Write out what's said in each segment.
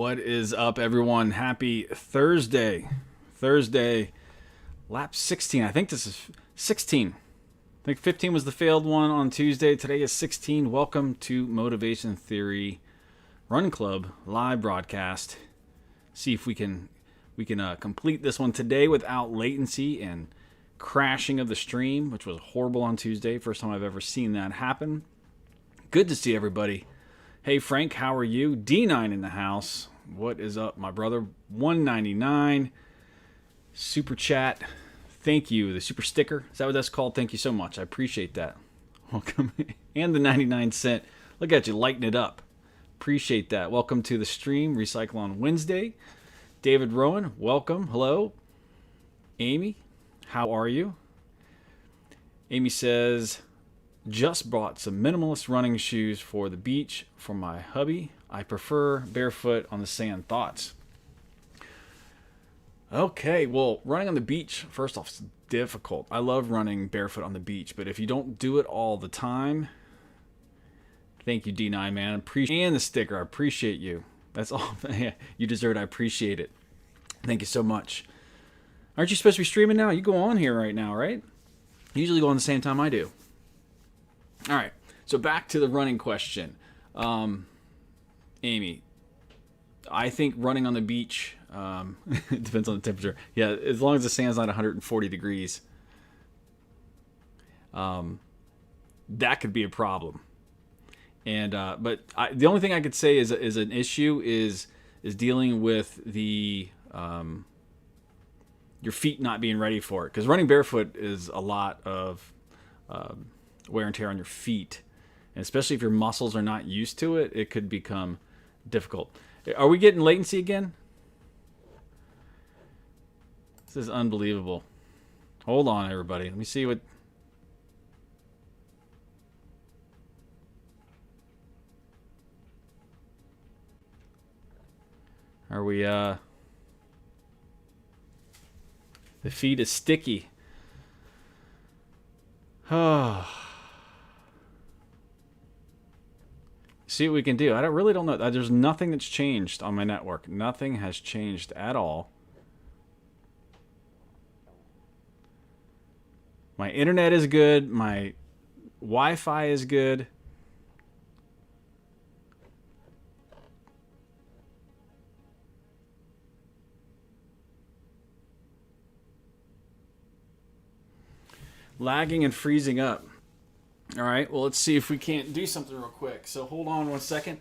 What is up, everyone? Happy Thursday. Lap 16. I think this is 16. I think 15 was the failed one on Tuesday. Today is 16. Welcome to Motivation Theory Run Club live broadcast. See if we can complete this one today without latency and crashing of the stream, which was horrible on Tuesday. First time I've ever seen that happen. Good to see everybody. Hey Frank, how are you? D9 in the house. What is up, my brother? 199 super chat. Thank you. The super sticker. Is that what that's called? Thank you so much. I appreciate that. Welcome. And the 99 cent. Look at you lighting it up. Appreciate that. Welcome to the stream. Recycle on Wednesday. David Rowan, welcome. Hello. Amy, how are you? Amy says, just bought some minimalist running shoes for the beach for my hubby. I prefer barefoot on the sand. Thoughts? Okay, well, running on the beach, first off, is difficult. I love running barefoot on the beach, but if you don't do it all the time, thank you, D9, man. And the sticker, I appreciate you. That's all. You deserve it. I appreciate it. Thank you so much. Aren't you supposed to be streaming now? You go on here right now, right? You usually go on the same time I do. All right, so back to the running question. Amy, I think running on the beach, it depends on the temperature. Yeah, as long as the sand's not 140 degrees, that could be a problem. And the only thing I could say is an issue is dealing with the your feet not being ready for it. Because running barefoot is a lot of wear and tear on your feet, and especially if your muscles are not used to it, it could become difficult. Are we getting latency again? This is unbelievable. Hold on, everybody. Let me see what. Are we? The feed is sticky. Oh. See what we can do. I really don't know. There's nothing that's changed on my network. Nothing has changed at all. My internet is good. My Wi-Fi is good. Lagging and freezing up. All right, well, let's see if we can't do something real quick. So hold on one second.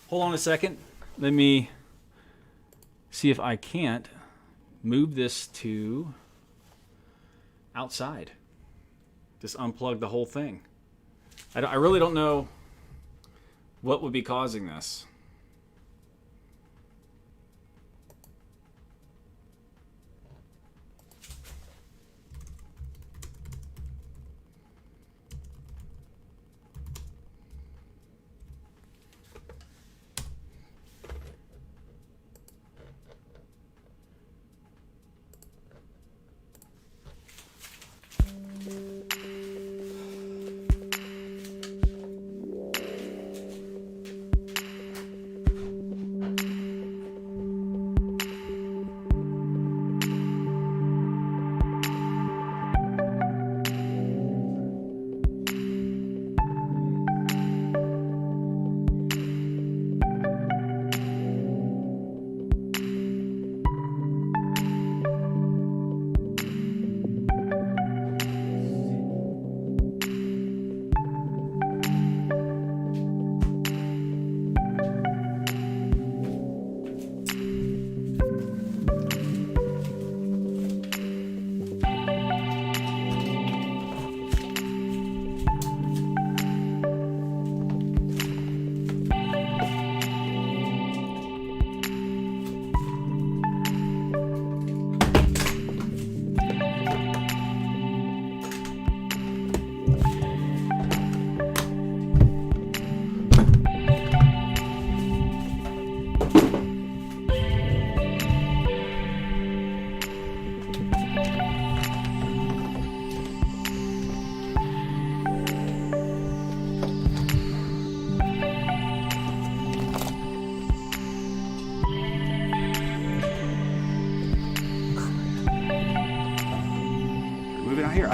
Hold on a second. Let me see if I can't move this to outside. Just unplug the whole thing. I really don't know what would be causing this. moving out here.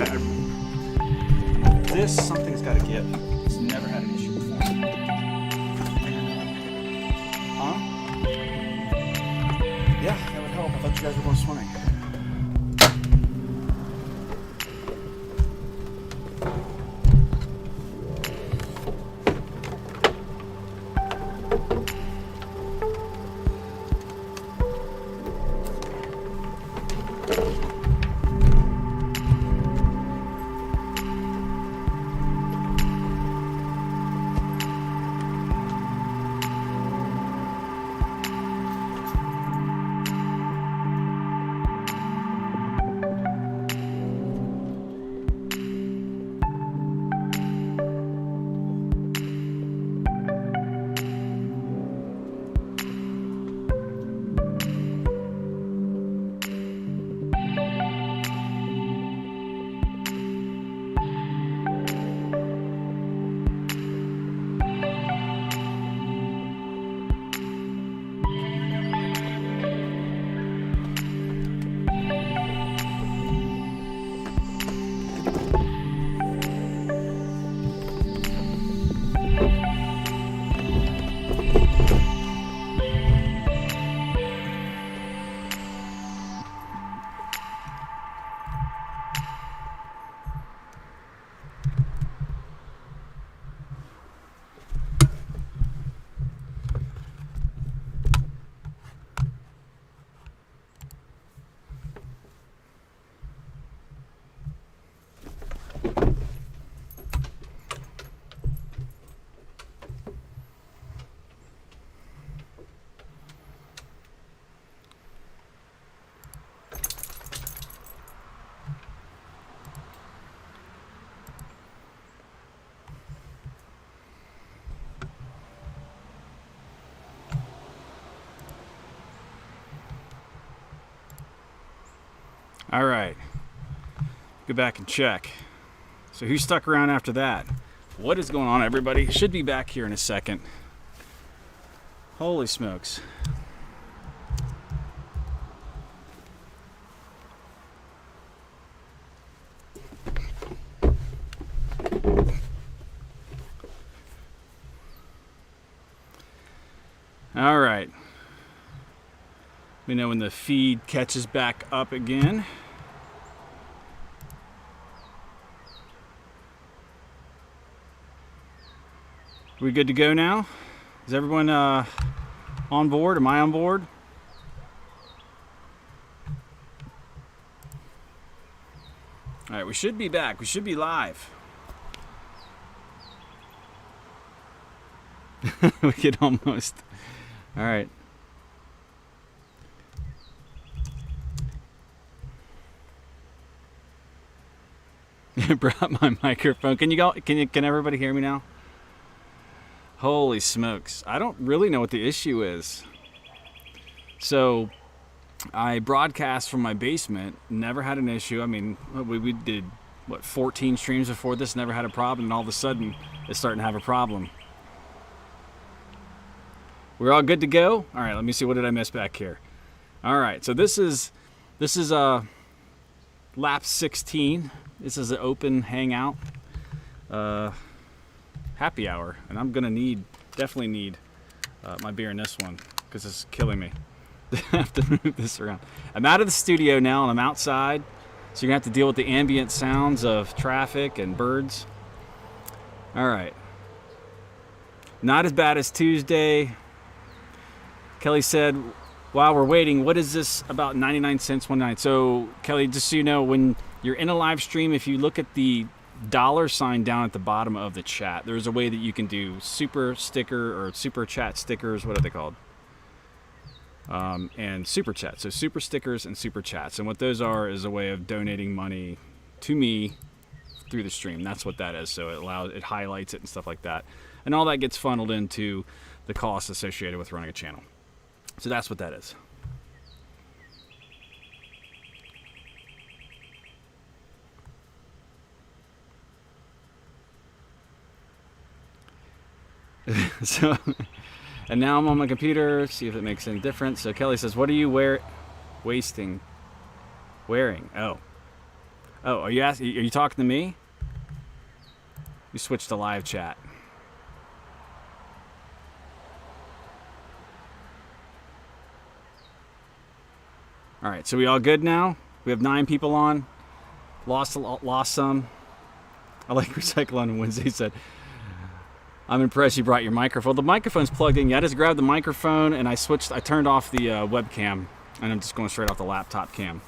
Something's got to give. It's never had an issue before. Huh? Yeah, that would help. I thought you guys were going swimming. All right, go back and check. So who stuck around after that? What is going on, everybody? Should be back here in a second. Holy smokes. All right. Let me know when the feed catches back up again. We good to go now? Is everyone on board? Am I on board? All right, we should be back. We should be live. We could almost. All right. I brought my microphone. Can everybody hear me now? Holy smokes. I don't really know what the issue is. So I broadcast from my basement, never had an issue. I mean, we did, 14 streams before this, never had a problem, and all of a sudden it's starting to have a problem. We're all good to go? All right, let me see, what did I miss back here? All right, so this is lap 16. This is an open hangout. Happy hour, and I'm gonna definitely need my beer in this one because it's killing me. I have to move this around. I'm out of the studio now and I'm outside, so you're gonna have to deal with the ambient sounds of traffic and birds. All right, not as bad as Tuesday. Kelly said, while we're waiting, what is this about 99 cents 1 night? So Kelly, just so you know, when you're in a live stream, if you look at the $sign down at the bottom of the chat, there's a way that you can do super sticker or super chat stickers. What are they called? And super chat. So super stickers and super chats. And what those are is a way of donating money to me through the stream. That's what that is. So it highlights it and stuff like that. And all that gets funneled into the costs associated with running a channel. So that's what that is. So, and now I'm on my computer, see if it makes any difference. So Kelly says, what are you wearing? Oh, Oh, are you talking to me? We switched to live chat. All right, so we all good now? We have 9 people on. Lost some. I like Recycle on Wednesday said, I'm impressed you brought your microphone. The microphone's plugged in. Yeah, I just grabbed the microphone and I turned off the webcam, and I'm just going straight off the laptop cam.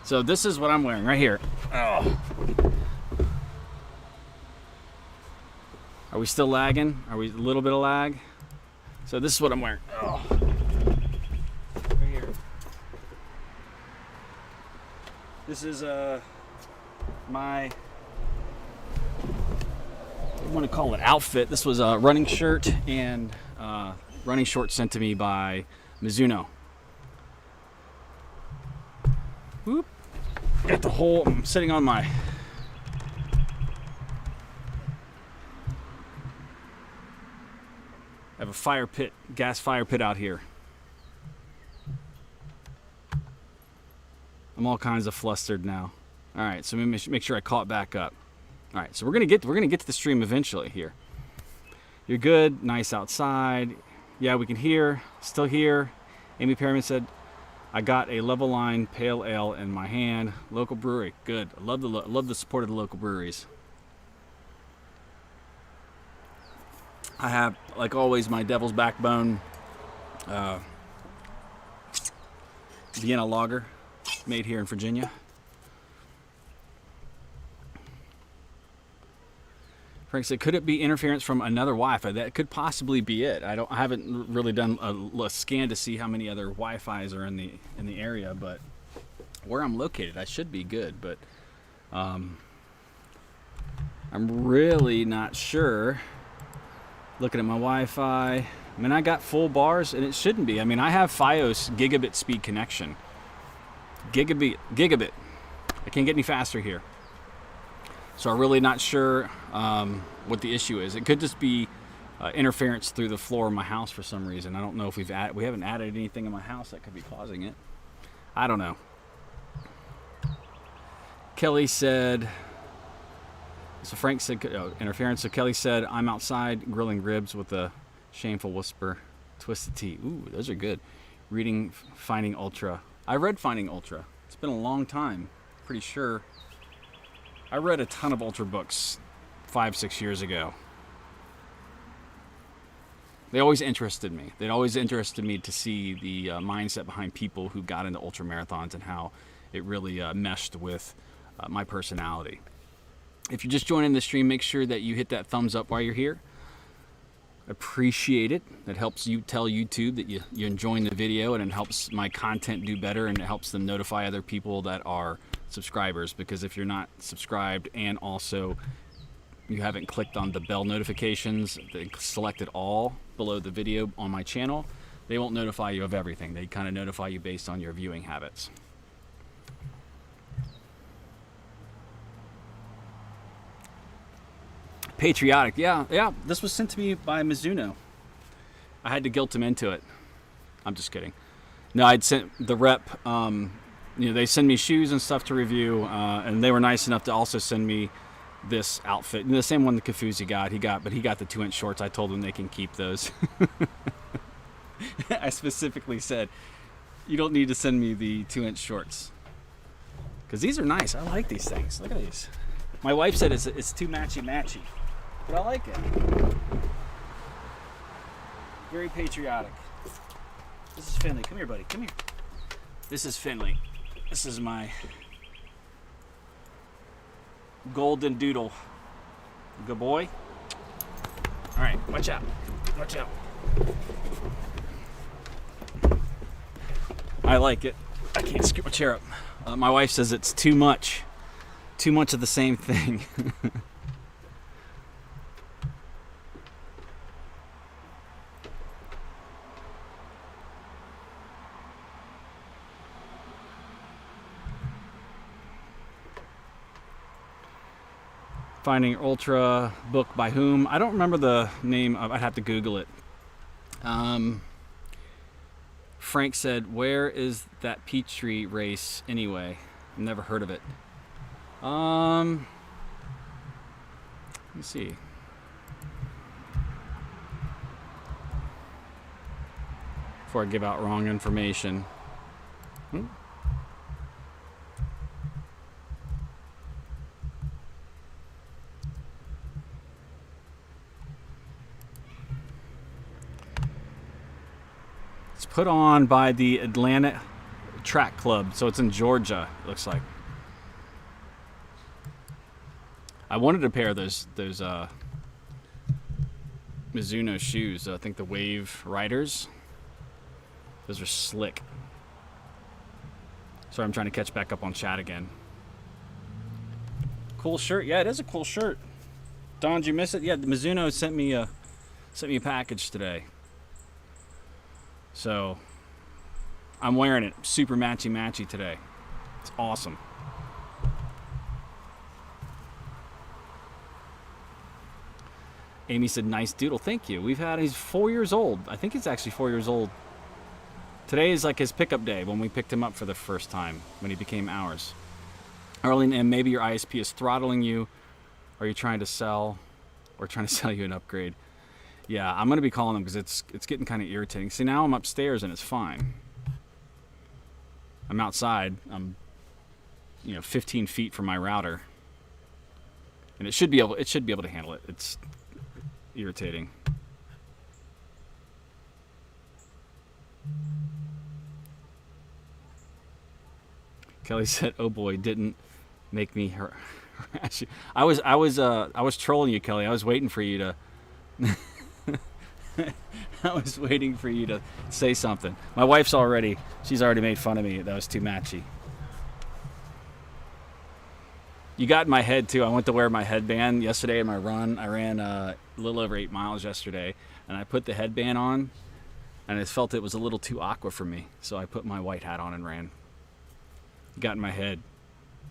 So this is what I'm wearing right here. Oh. Are we still lagging? Are we a little bit of lag? So this is what I'm wearing. Oh. Right here. This is my, I want to call it outfit. This was a running shirt and running shorts sent to me by Mizuno. Whoop. Got the whole, I'm sitting on my, I have a fire pit, gas fire pit out here. I'm all kinds of flustered now. All right, so let me make sure I call it back up. All right, so we're gonna get to the stream eventually here. You're good, nice outside. Yeah, we can hear, still here. Amy Perriman said, I got a Level Line Pale Ale in my hand. Local brewery, good. I love the support of the local breweries. I have, like always, my Devil's Backbone Vienna Lager, made here in Virginia. Frank said, could it be interference from another Wi-Fi? That could possibly be it. I haven't really done a scan to see how many other Wi-Fis are in the area, but where I'm located, I should be good. But I'm really not sure. Looking at my Wi-Fi, I mean, I got full bars, and it shouldn't be. I mean, I have FiOS gigabit speed connection. Gigabit. I can't get any faster here. So I'm really not sure what the issue is. It could just be interference through the floor of my house for some reason. I don't know if we haven't added anything in my house that could be causing it. I don't know. Kelly said, so Frank said, interference. So Kelly said, I'm outside grilling ribs with a shameful whisper. Twisted tea. Ooh, those are good. Reading Finding Ultra. I read Finding Ultra. It's been a long time. Pretty sure. I read a ton of Ultra books 5-6 years ago. They always interested me. They always interested me to see the mindset behind people who got into ultra marathons and how it really meshed with my personality. If you're just joining the stream, make sure that you hit that thumbs up while you're here. Appreciate it. That helps you tell YouTube that you're enjoying the video, and it helps my content do better, and it helps them notify other people that are subscribers. Because if you're not subscribed and also you haven't clicked on the bell notifications, selected all below the video on my channel, they won't notify you of everything. They kind of notify you based on your viewing habits. Patriotic, yeah. This was sent to me by Mizuno. I had to guilt him into it. I'm just kidding. No, I'd sent the rep. They send me shoes and stuff to review, and they were nice enough to also send me this outfit. And the same one that Kafuzi got. He got the 2-inch shorts. I told them they can keep those. I specifically said, you don't need to send me the 2-inch shorts, because these are nice. I like these things. Look at these. My wife said it's too matchy, but I like it. Very patriotic. This is Finley. Come here, buddy. Come here. This is Finley. This is my golden doodle. Good boy. All right, watch out. Watch out. I like it. I can't scoot my chair up. My wife says it's too much. Too much of the same thing. Finding Ultra book by whom? I don't remember the name. I'd have to Google it. Frank said, where is that Peachtree race anyway? Never heard of it. Let me see. Before I give out wrong information. It's put on by the Atlanta Track Club, so it's in Georgia, it looks like. I wanted a pair of those Mizuno shoes. I think the Wave Riders. Those are slick. Sorry, I'm trying to catch back up on chat again. Cool shirt. Yeah, it is a cool shirt. Don, did you miss it? Yeah, the Mizuno sent me a package today. So I'm wearing it. Super matchy today. It's awesome. Amy said, nice doodle. Thank you. He's 4 years old. I think he's actually 4 years old. Today is like his pickup day when we picked him up for the first time, when he became ours. Arlene, and maybe your ISP is throttling you. Are you trying to sell you an upgrade? Yeah, I'm going to be calling him because it's getting kind of irritating. See, now I'm upstairs and it's fine. I'm outside. I'm 15 feet from my router. And it should be able to handle it. It's irritating. Kelly said, "Oh boy, didn't make me harass you." I was trolling you, Kelly. I was waiting for you to I was waiting for you to say something. My wife's she's already made fun of me. That was too matchy. You got in my head too. I went to wear my headband yesterday in my run. I ran a little over 8 miles yesterday, and I put the headband on, and I felt it was a little too aqua for me. So I put my white hat on and ran. Got in my head,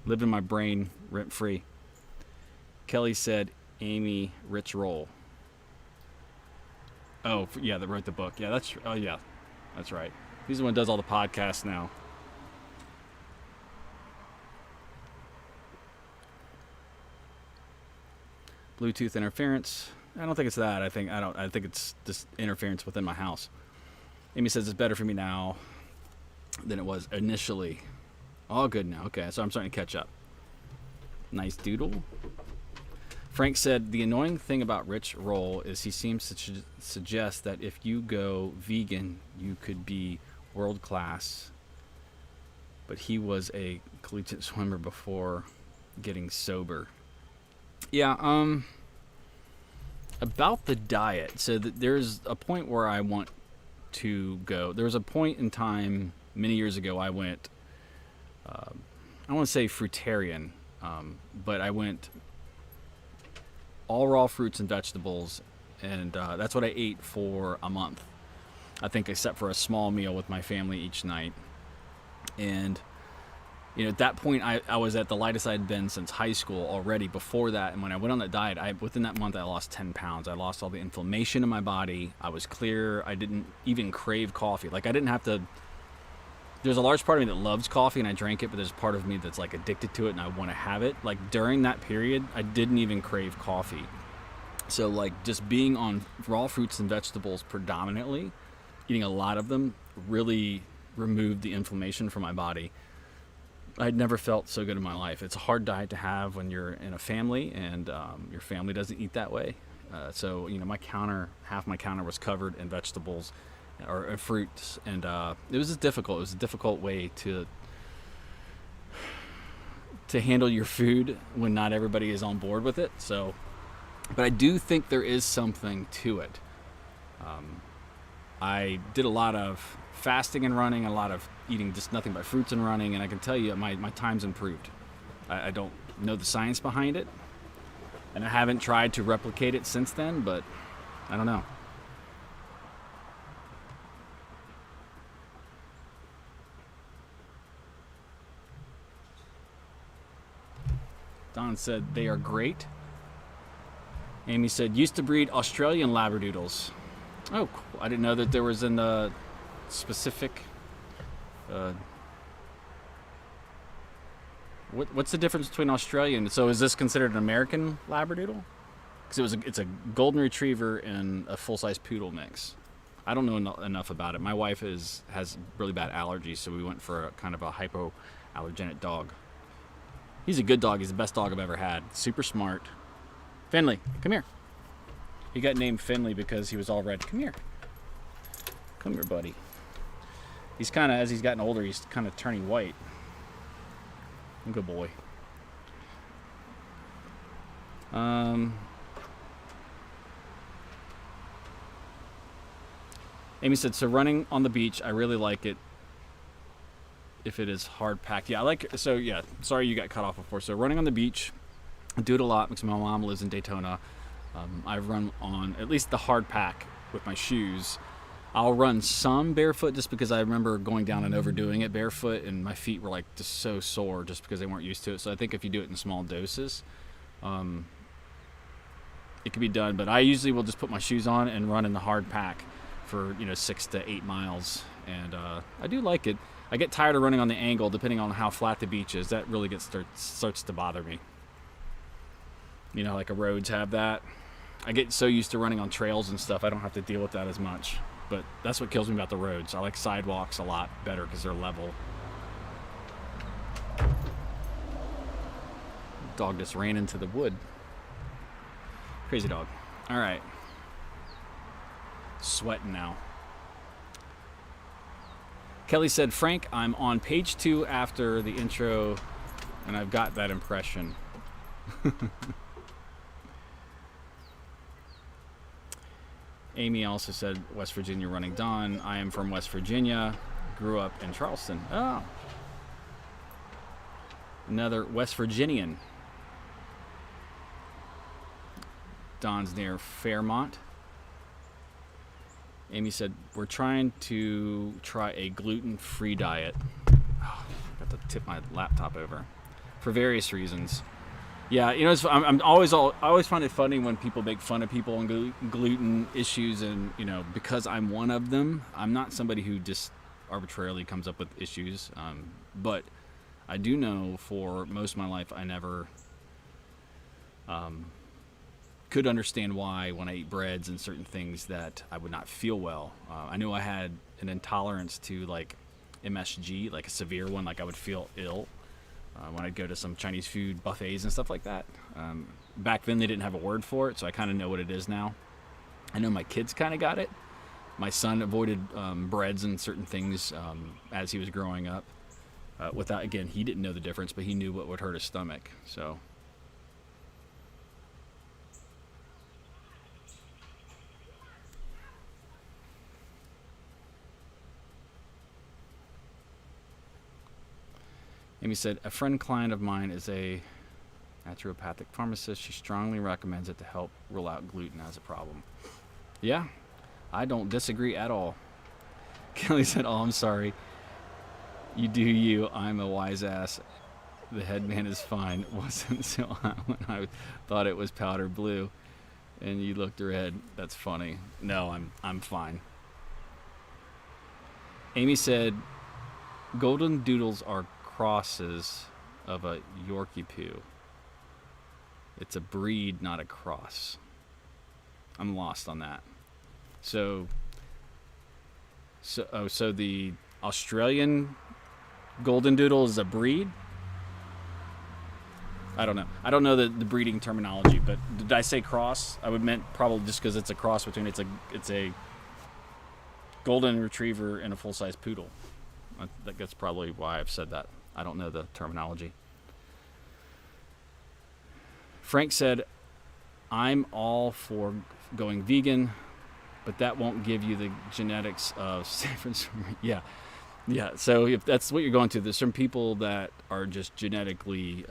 lived in my brain rent free. Kelly said, Amy Rich Roll. Oh, yeah, that wrote the book. Yeah, that's right. He's the one who does all the podcasts now. Bluetooth interference. I don't think it's that. I think it's just interference within my house. Amy says it's better for me now than it was initially. All good now. Okay, so I'm starting to catch up. Nice doodle. Frank said, the annoying thing about Rich Roll is he seems to suggest that if you go vegan, you could be world class. But he was a collegiate swimmer before getting sober. Yeah, about the diet. So there's a point where I want to go. There was a point in time many years ago I went, I don't want to say fruitarian, but I went all raw fruits and vegetables, and that's what I ate for a month. I think except for a small meal with my family each night. And at that point, I was at the lightest I had been since high school already before that. And when I went on that diet, within that month, I lost 10 pounds. I lost all the inflammation in my body. I was clear. I didn't even crave coffee. Like, I didn't have to. There's a large part of me that loves coffee, and I drank it, but there's part of me that's, like, addicted to it, and I want to have it. Like, during that period, I didn't even crave coffee. So, like, just being on raw fruits and vegetables predominantly, eating a lot of them, really removed the inflammation from my body. I'd never felt so good in my life. It's a hard diet to have when you're in a family and your family doesn't eat that way. So half my counter was covered in vegetables or fruits, and it was just difficult. It was a difficult way to handle your food when not everybody is on board with it. So, but I do think there is something to it. I did a lot of fasting and running, a lot of eating just nothing but fruits and running, and I can tell you my time's improved. I don't know the science behind it, and I haven't tried to replicate it since then, but I don't know. Don said they are great. Amy said used to breed Australian Labradoodles. Oh, cool. I didn't know that there was a specific What's the difference between Australian? So is this considered an American Labradoodle? Because it's a golden retriever and a full-size poodle mix. I don't know enough about it. My wife has really bad allergies, so we went for a kind of a hypoallergenic dog. He's a good dog. He's the best dog I've ever had. Super smart. Finley, come here. He got named Finley because he was all red. Come here. Come here, buddy. He's kind of, as he's gotten older, he's kind of turning white. Good boy. Amy said, so running on the beach, I really like it if it is hard packed. Yeah, I like it. So yeah, sorry you got cut off before. So running on the beach, I do it a lot because my mom lives in Daytona. I've run on at least the hard pack with my shoes. I'll run some barefoot just because I remember going down and overdoing it barefoot, and my feet were like just so sore just because they weren't used to it. So I think if you do it in small doses, it can be done. But I usually will just put my shoes on and run in the hard pack for 6 to 8 miles, and I do like it. I get tired of running on the angle depending on how flat the beach is. That really starts to bother me. Like roads have that. I get so used to running on trails and stuff, I don't have to deal with that as much. But that's what kills me about the roads. I like sidewalks a lot better because they're level. Dog just ran into the wood. Crazy dog. All right. Sweating now. Kelly said, Frank, I'm on page 2 after the intro, and I've got that impression. Amy also said, West Virginia running Dawn. I am from West Virginia. Grew up in Charleston. Oh. Another West Virginian. Dawn's near Fairmont. Amy said, we're trying to try a gluten-free diet. Oh, got to tip my laptop over. For various reasons. Yeah, I always find it funny when people make fun of people on gluten issues, and because I'm one of them, I'm not somebody who just arbitrarily comes up with issues. But I do know for most of my life, I never could understand why when I eat breads and certain things that I would not feel well. I knew I had an intolerance to like MSG, like a severe one, like I would feel ill. When I'd go to some Chinese food buffets and stuff like that. Back then they didn't have a word for it, so I kind of know what it is now. I know my kids kind of got it. My son avoided breads and certain things as he was growing up. Again, he didn't know the difference, but he knew what would hurt his stomach. So. Amy said, a friend client of mine is a naturopathic pharmacist. She strongly recommends it to help rule out gluten as a problem. Yeah, I don't disagree at all. Kelly said, oh, I'm sorry. You do you. I'm a wise ass. The headman is fine. Wasn't so hot when I thought it was powder blue. And you looked red. That's funny. No, I'm fine. Amy said, golden doodles are crosses of a Yorkie Poo. It's a breed, not a cross. I'm lost on that. So the Australian golden doodle is a breed? I don't know. I don't know the breeding terminology, but did I say cross? I would meant probably just because it's a cross between it's a golden retriever and a full-size poodle. That's probably why I've said that. I don't know the terminology. Frank said, I'm all for going vegan, but that won't give you the genetics of San Francisco. Yeah. So if that's what you're going to, there's some people that are just genetically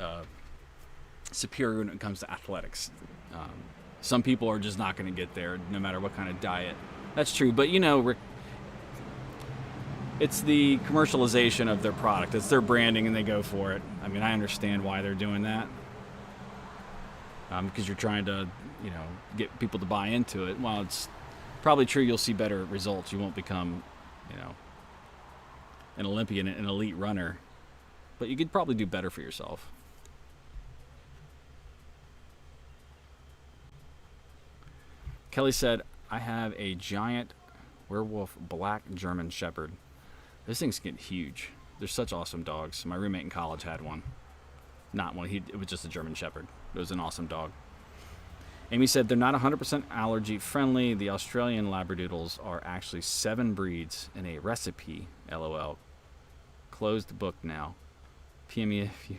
superior when it comes to athletics. Some people are just not going to get there no matter what kind of diet. That's true. But, Rick, it's the commercialization of their product. It's their branding, and they go for it. I mean, I understand why they're doing that. Because you're trying to, get people to buy into it. While it's probably true you'll see better results, you won't become, an Olympian, an elite runner but you could probably do better for yourself. Kelly said, I have a giant werewolf black German Shepherd. Those things get huge. They're such awesome dogs. My roommate in college had one. Not one. It was just a German Shepherd. It was an awesome dog. Amy said, they're not 100% allergy friendly. The Australian Labradoodles are actually 7 breeds in a recipe. LOL. Closed book now. PM me if you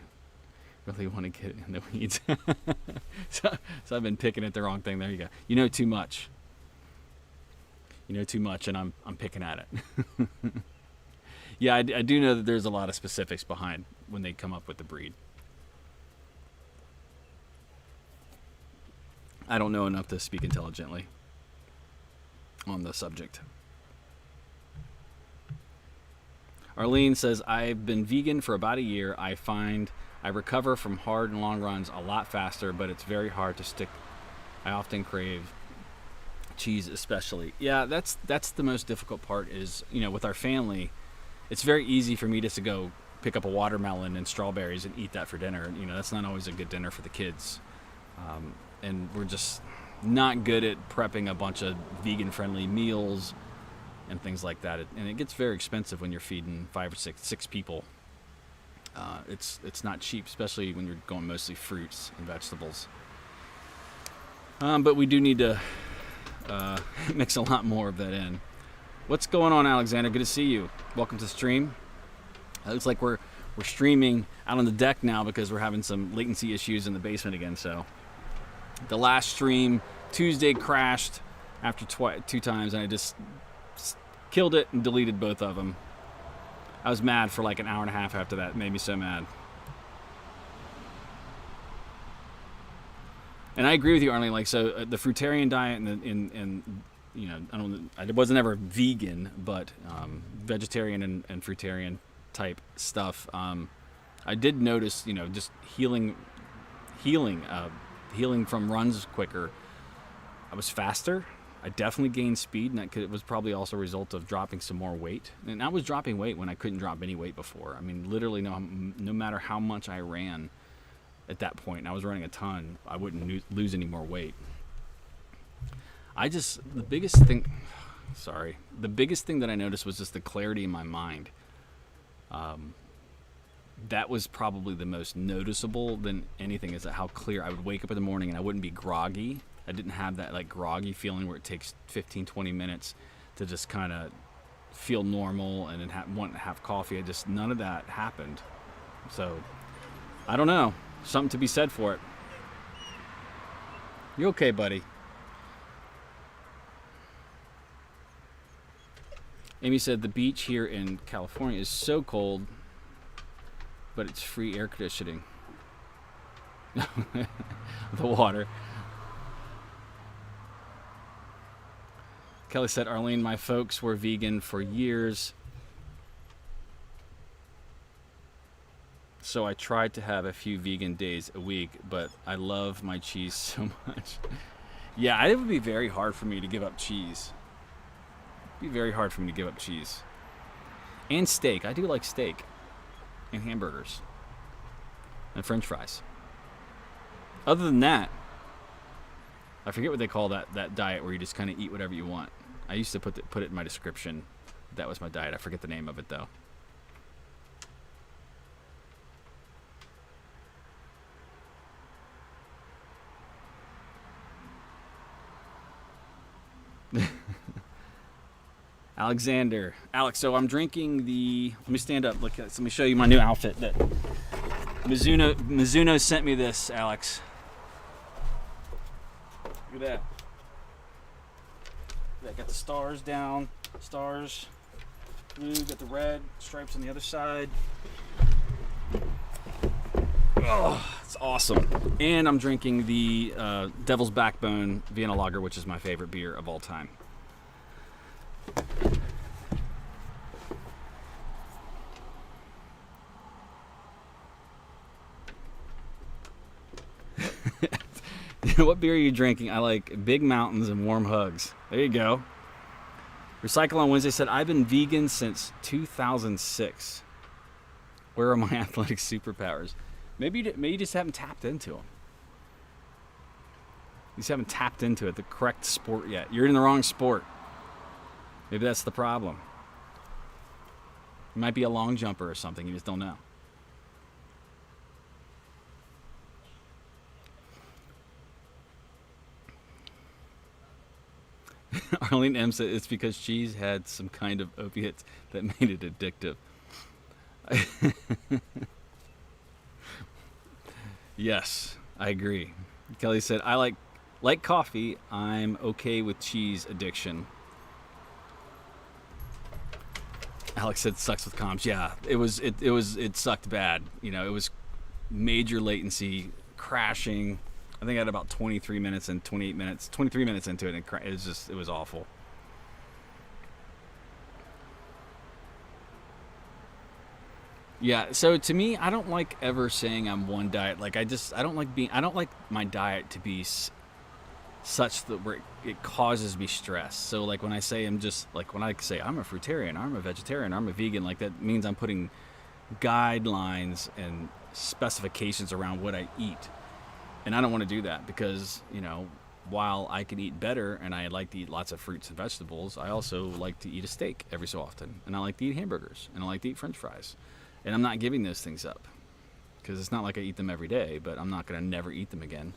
really want to get in the weeds. so I've been picking at the wrong thing. There you go. You know too much. You know too much, and I'm picking at it. Yeah, I do know that there's a lot of specifics behind when they come up with the breed. I don't know enough to speak intelligently on the subject. Arlene says, I've been vegan for about a year. I find I recover from hard and long runs a lot faster, but it's very hard to stick. I often crave cheese especially. Yeah, that's the most difficult part is, with our family, it's very easy for me just to go pick up a watermelon and strawberries and eat that for dinner. That's not always a good dinner for the kids. And we're just not good at prepping a bunch of vegan-friendly meals and things like that. And it gets very expensive when you're feeding 5 or 6 people. It's not cheap, especially when you're going mostly fruits and vegetables. But we do need to mix a lot more of that in. What's going on, Alexander? Good to see you. Welcome to the stream. It looks like we're streaming out on the deck now because we're having some latency issues in the basement again. So the last stream Tuesday crashed after 2 times, and I just killed it and deleted both of them. I was mad for like an hour and a half after that. It made me so mad. And I agree with you, Arlene. The fruitarian diet and I wasn't ever vegan, but vegetarian and fruitarian type stuff. I did notice, just healing from runs quicker. I was faster. I definitely gained speed, and it was probably also a result of dropping some more weight. And I was dropping weight when I couldn't drop any weight before. I mean, literally, no matter how much I ran at that point, and I was running a ton, I wouldn't lose any more weight. The biggest thing that I noticed was just the clarity in my mind. That was probably the most noticeable than anything, is that how clear I would wake up in the morning and I wouldn't be groggy. I didn't have that groggy feeling where it takes 15-20 minutes to just kind of feel normal and then want to have coffee. None of that happened. So I don't know, something to be said for it. You okay, buddy? Amy said the beach here in California is so cold, but it's free air conditioning. The water. Kelly said, Arlene, my folks were vegan for years, so I tried to have a few vegan days a week, but I love my cheese so much. Yeah, it would be very hard for me to give up cheese. It'd be very hard for me to give up cheese. And steak. I do like steak. And hamburgers. And french fries. Other than that, I forget what they call that diet where you just kind of eat whatever you want. I used to put it in my description. That was my diet. I forget the name of it, though. Alex, so I'm drinking let me stand up. Let me show you my new outfit that Mizuno sent me this, Alex. Look at that. I got the stars down, blue, got the red stripes on the other side. Oh, it's awesome. And I'm drinking the Devil's Backbone Vienna Lager, which is my favorite beer of all time. What beer are you drinking? I like Big Mountains and Warm Hugs. There you go. Recycle on Wednesday said, I've been vegan since 2006. Where are my athletic superpowers? Maybe you just haven't tapped into them. You just haven't tapped into it, the correct sport yet. You're in the wrong sport. Maybe that's the problem. You might be a long jumper or something. You just don't know. Arlene M said it's because cheese had some kind of opiates that made it addictive. Yes, I agree. Kelly said, I like coffee. I'm okay with cheese addiction. Alex said sucks with comms. Yeah, it sucked bad. You know, it was major latency, crashing. I think I had about 23 minutes and 23 minutes into it, and it was awful. Yeah, so to me, I don't like ever saying I'm one diet. Like I don't like my diet to be such that where it causes me stress. So like when I say I'm a fruitarian, I'm a vegetarian, I'm a vegan, like that means I'm putting guidelines and specifications around what I eat. And I don't want to do that because, you know, while I can eat better and I like to eat lots of fruits and vegetables, I also like to eat a steak every so often. And I like to eat hamburgers and I like to eat French fries. And I'm not giving those things up because it's not like I eat them every day, but I'm not going to never eat them again.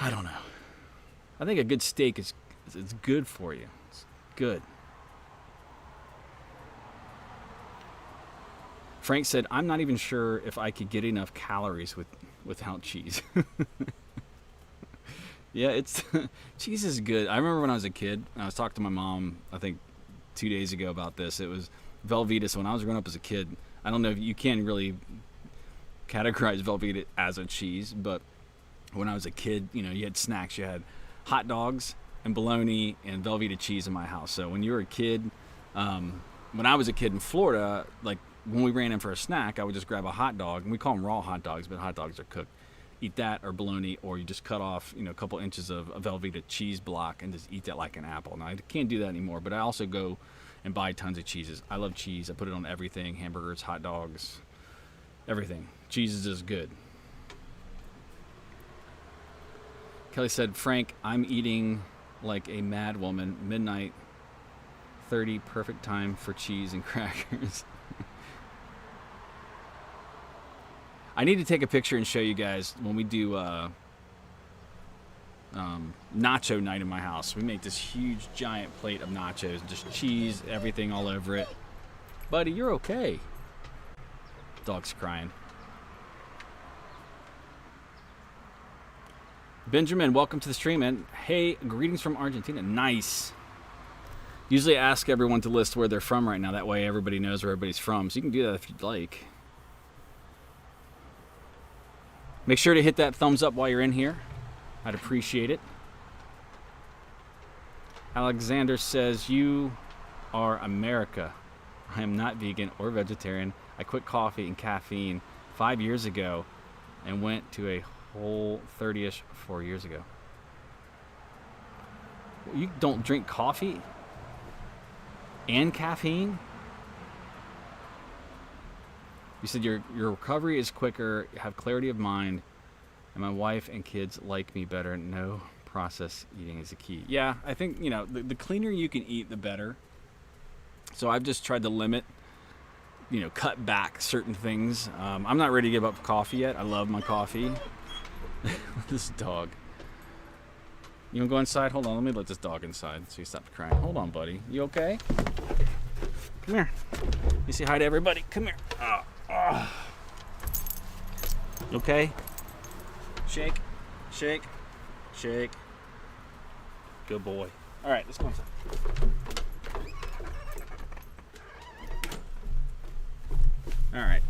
I don't know. I think a good steak it's good for you. It's good. Frank said, I'm not even sure if I could get enough calories without cheese. Yeah, cheese is good. I remember when I was a kid, I was talking to my mom, I think 2 days ago about this. It was Velveeta. So when I was growing up as a kid, I don't know if you can really categorize Velveeta as a cheese, but when I was a kid, you know, you had snacks. You had hot dogs and bologna and Velveeta cheese in my house. So when you were a kid, when I was a kid in Florida, like when we ran in for a snack, I would just grab a hot dog, and we call them raw hot dogs, but hot dogs are cooked. Eat that or bologna, or you just cut off, you know, a couple inches of a Velveeta cheese block and just eat that like an apple. Now I can't do that anymore, but I also go and buy tons of cheeses. I love cheese. I put it on everything: hamburgers, hot dogs, everything. Cheese is just good. Kelly said, Frank, I'm eating like a mad woman. Midnight 30, perfect time for cheese and crackers. I need to take a picture and show you guys when we do nacho night in my house. We make this huge giant plate of nachos, just cheese, everything all over it. Buddy, you're okay. Dog's crying. Benjamin, welcome to the stream, and hey, greetings from Argentina. Nice. Usually I ask everyone to list where they're from right now. That way everybody knows where everybody's from. So you can do that if you'd like. Make sure to hit that thumbs up while you're in here. I'd appreciate it. Alexander says, you are America. I am not vegan or vegetarian. I quit coffee and caffeine 5 years ago and went to a whole 30-ish 4 years ago. You don't drink coffee and caffeine? You said your recovery is quicker, you have clarity of mind, and my wife and kids like me better. No processed eating is the key. Yeah, I think, you know, the cleaner you can eat, the better. So I've just tried to limit, you know, cut back certain things. I'm not ready to give up coffee yet. I love my coffee. This dog. You want to go inside? Hold on, let me let this dog inside so he stops crying. Hold on, buddy. You okay? Come here. You say hi to everybody. Come here. You okay? Shake, shake, shake. Good boy. All right, let's go inside. All right.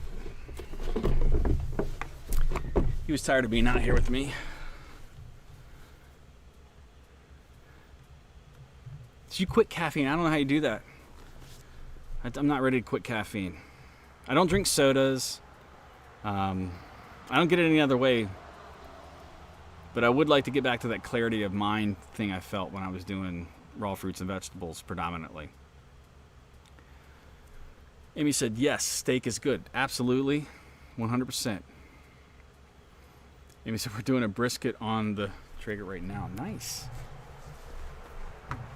He was tired of being out here with me. Did you quit caffeine? I don't know how you do that. I'm not ready to quit caffeine. I don't drink sodas. I don't get it any other way. But I would like to get back to that clarity of mind thing I felt when I was doing raw fruits and vegetables predominantly. Amy said, yes, steak is good. Absolutely. 100%. Amy said, we're doing a brisket on the Traeger right now. Nice.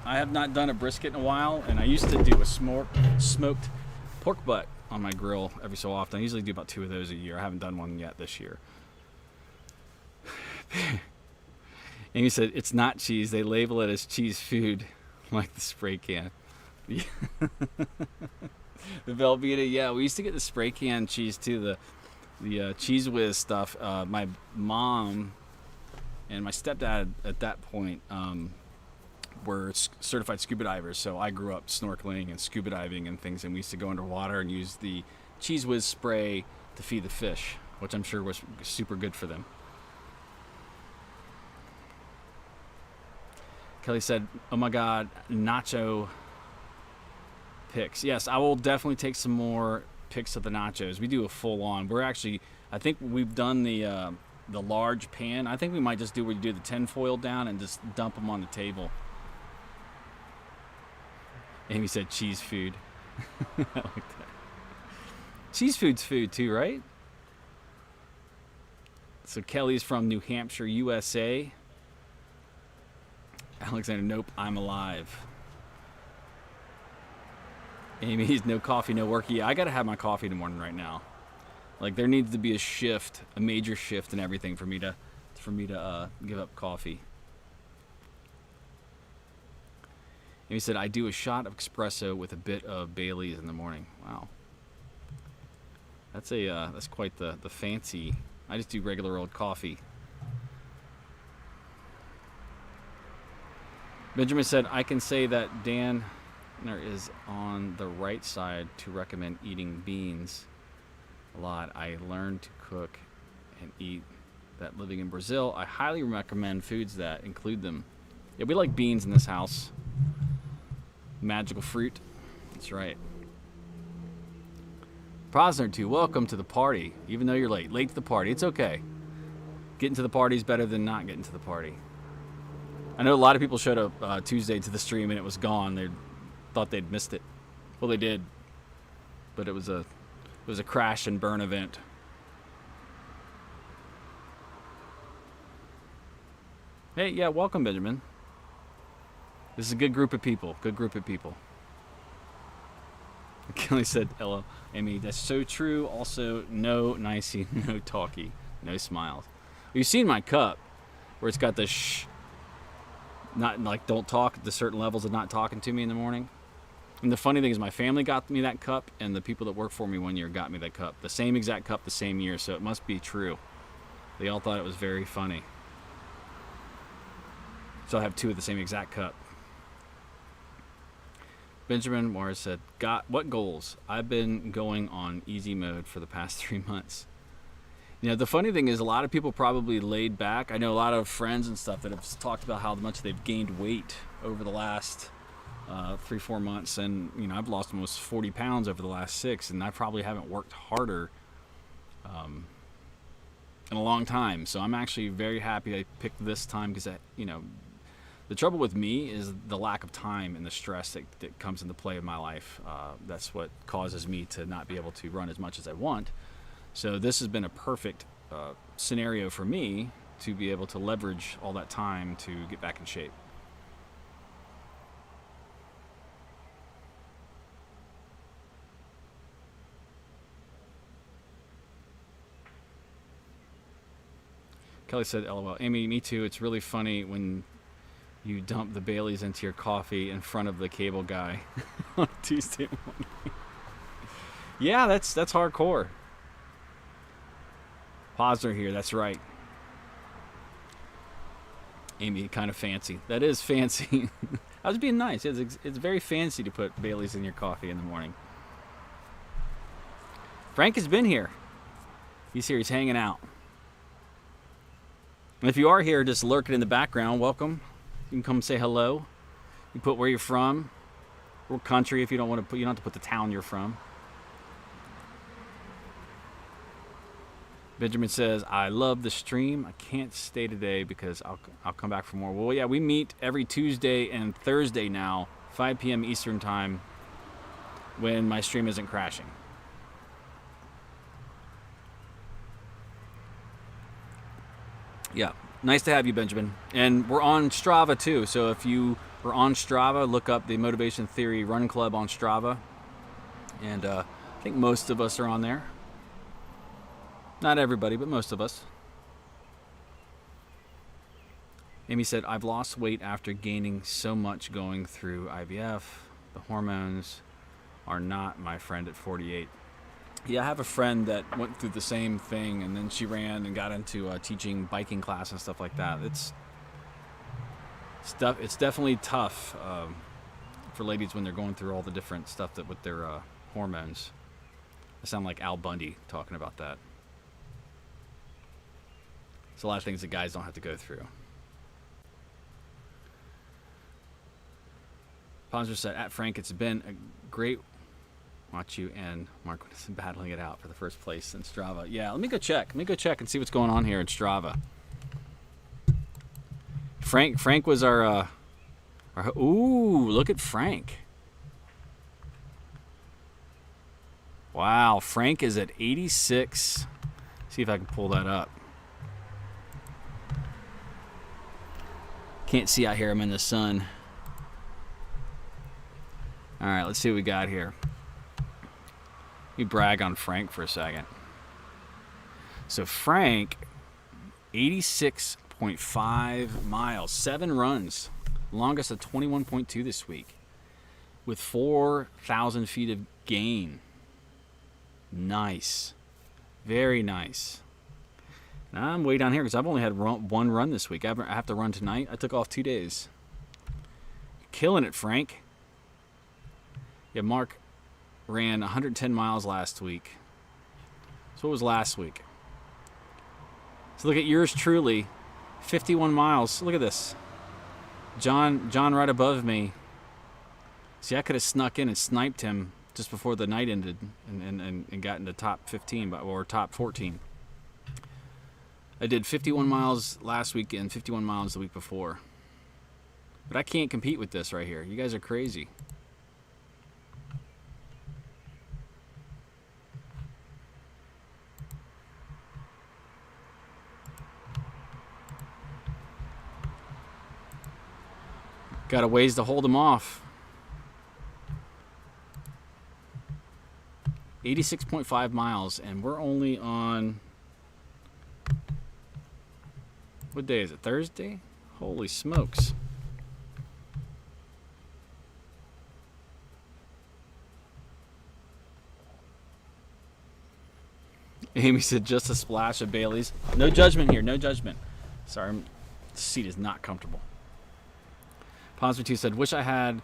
I have not done a brisket in a while, and I used to do a smoked pork butt on my grill every so often. I usually do about 2 of those a year. I haven't done one yet this year. Amy said, it's not cheese. They label it as cheese food, like the spray can. Yeah. The Velveeta, yeah, we used to get the spray can cheese too, the Cheese Whiz stuff. My mom and my stepdad at that point were certified scuba divers, so I grew up snorkeling and scuba diving and things, and we used to go underwater and use the Cheese Whiz spray to feed the fish, which I'm sure was super good for them. Kelly said, oh my God, nacho pics. Yes, I will definitely take some more pics of the nachos. We do a full on. I think we've done the large pan. I think we might just do where you do the tinfoil down and just dump them on the table. Amy said cheese food. I like that. Cheese food's food too, right? So Kelly's from New Hampshire, USA. Alexander, nope, I'm alive. Amy's no coffee, no work. Yeah, I gotta have my coffee in the morning right now. Like there needs to be a major shift in everything for me to give up coffee. Amy said, I do a shot of espresso with a bit of Bailey's in the morning. Wow. That's quite the fancy. I just do regular old coffee. Benjamin said, I can say that Dan is on the right side to recommend eating beans a lot. I learned to cook and eat that living in Brazil. I highly recommend foods that include them. Yeah, we like beans in this house. Magical fruit. That's right. Prosner 2, welcome to the party. Even though you're late. Late to the party. It's okay. Getting to the party is better than not getting to the party. I know a lot of people showed up Tuesday to the stream and it was gone. They thought they'd missed it. Well, they did. But it was a crash and burn event. Hey, yeah, welcome, Benjamin. This is a good group of people. Good group of people. Kelly said, hello, Amy, that's so true. Also, no nicey, no talky, no smiles. You've seen my cup where it's got the shh. Not like don't talk, the certain levels of not talking to me in the morning. And the funny thing is my family got me that cup and the people that work for me one year got me that cup. The same exact cup the same year, so it must be true. They all thought it was very funny. So I have 2 of the same exact cup. Benjamin Morris said, what goals? I've been going on easy mode for the past 3 months. You know, the funny thing is a lot of people probably laid back. I know a lot of friends and stuff that have talked about how much they've gained weight over the last 3-4 months. And, you know, I've lost almost 40 pounds over the last 6, and I probably haven't worked harder in a long time. So I'm actually very happy I picked this time because, you know, the trouble with me is the lack of time and the stress that comes into play in my life. That's what causes me to not be able to run as much as I want. So this has been a perfect scenario for me to be able to leverage all that time to get back in shape. Kelly said, LOL. Amy, me too. It's really funny when you dump the Baileys into your coffee in front of the cable guy on Tuesday morning. Yeah, that's hardcore. Posner here, that's right. Amy, kind of fancy. That is fancy. I was being nice. It's very fancy to put Baileys in your coffee in the morning. Frank has been here. He's here. He's hanging out. And if you are here just lurking in the background, welcome. You can come say hello. You put where you're from, or country if you don't want to put. You don't have to put the town you're from. Benjamin says, I love the stream. I can't stay today because I'll come back for more. Well, yeah, we meet every Tuesday and Thursday now, 5 p.m. Eastern time. when my stream isn't crashing. Yeah, nice to have you, Benjamin. And we're on Strava too, so if you are on Strava, look up the Motivation Theory Run Club on Strava. And I think most of us are on there. Not everybody, but most of us. Amy said, I've lost weight after gaining so much going through IVF. The hormones are not my friend at 48. Yeah, I have a friend that went through the same thing, and then she ran and got into teaching biking class and stuff like that. It's definitely tough for ladies when they're going through all the different stuff that with their hormones. I sound like Al Bundy talking about that. It's a lot of things that guys don't have to go through. Ponzer said, at Frank, it's been a great watch you and Mark battling it out for the first place in Strava. Yeah, let me go check. Let me go check and see what's going on here in Strava. Frank was our ooh, look at Frank. Wow, Frank is at 86. See if I can pull that up. Can't see out here, I'm in the sun. All right, let's see what we got here. Let me brag on Frank for a second. So Frank, 86.5 miles, 7 runs, longest of 21.2 this week, with 4,000 feet of gain. Nice, very nice. Now I'm way down here because I've only had one run this week. I have to run tonight. I took off 2 days. Killing it, Frank. Yeah, Mark ran 110 miles last week. So what was last week? So look at yours truly, 51 miles. Look at this. John right above me. See, I could have snuck in and sniped him just before the night ended and got into top 15 or top 14. I did 51 miles last week and 51 miles the week before. But I can't compete with this right here. You guys are crazy. Got a ways to hold him off. 86.5 miles, and we're only on... What day is it? Thursday? Holy smokes. Amy said just a splash of Bailey's. No judgment here, no judgment. Sorry, the seat is not comfortable. Posner2 said, wish I had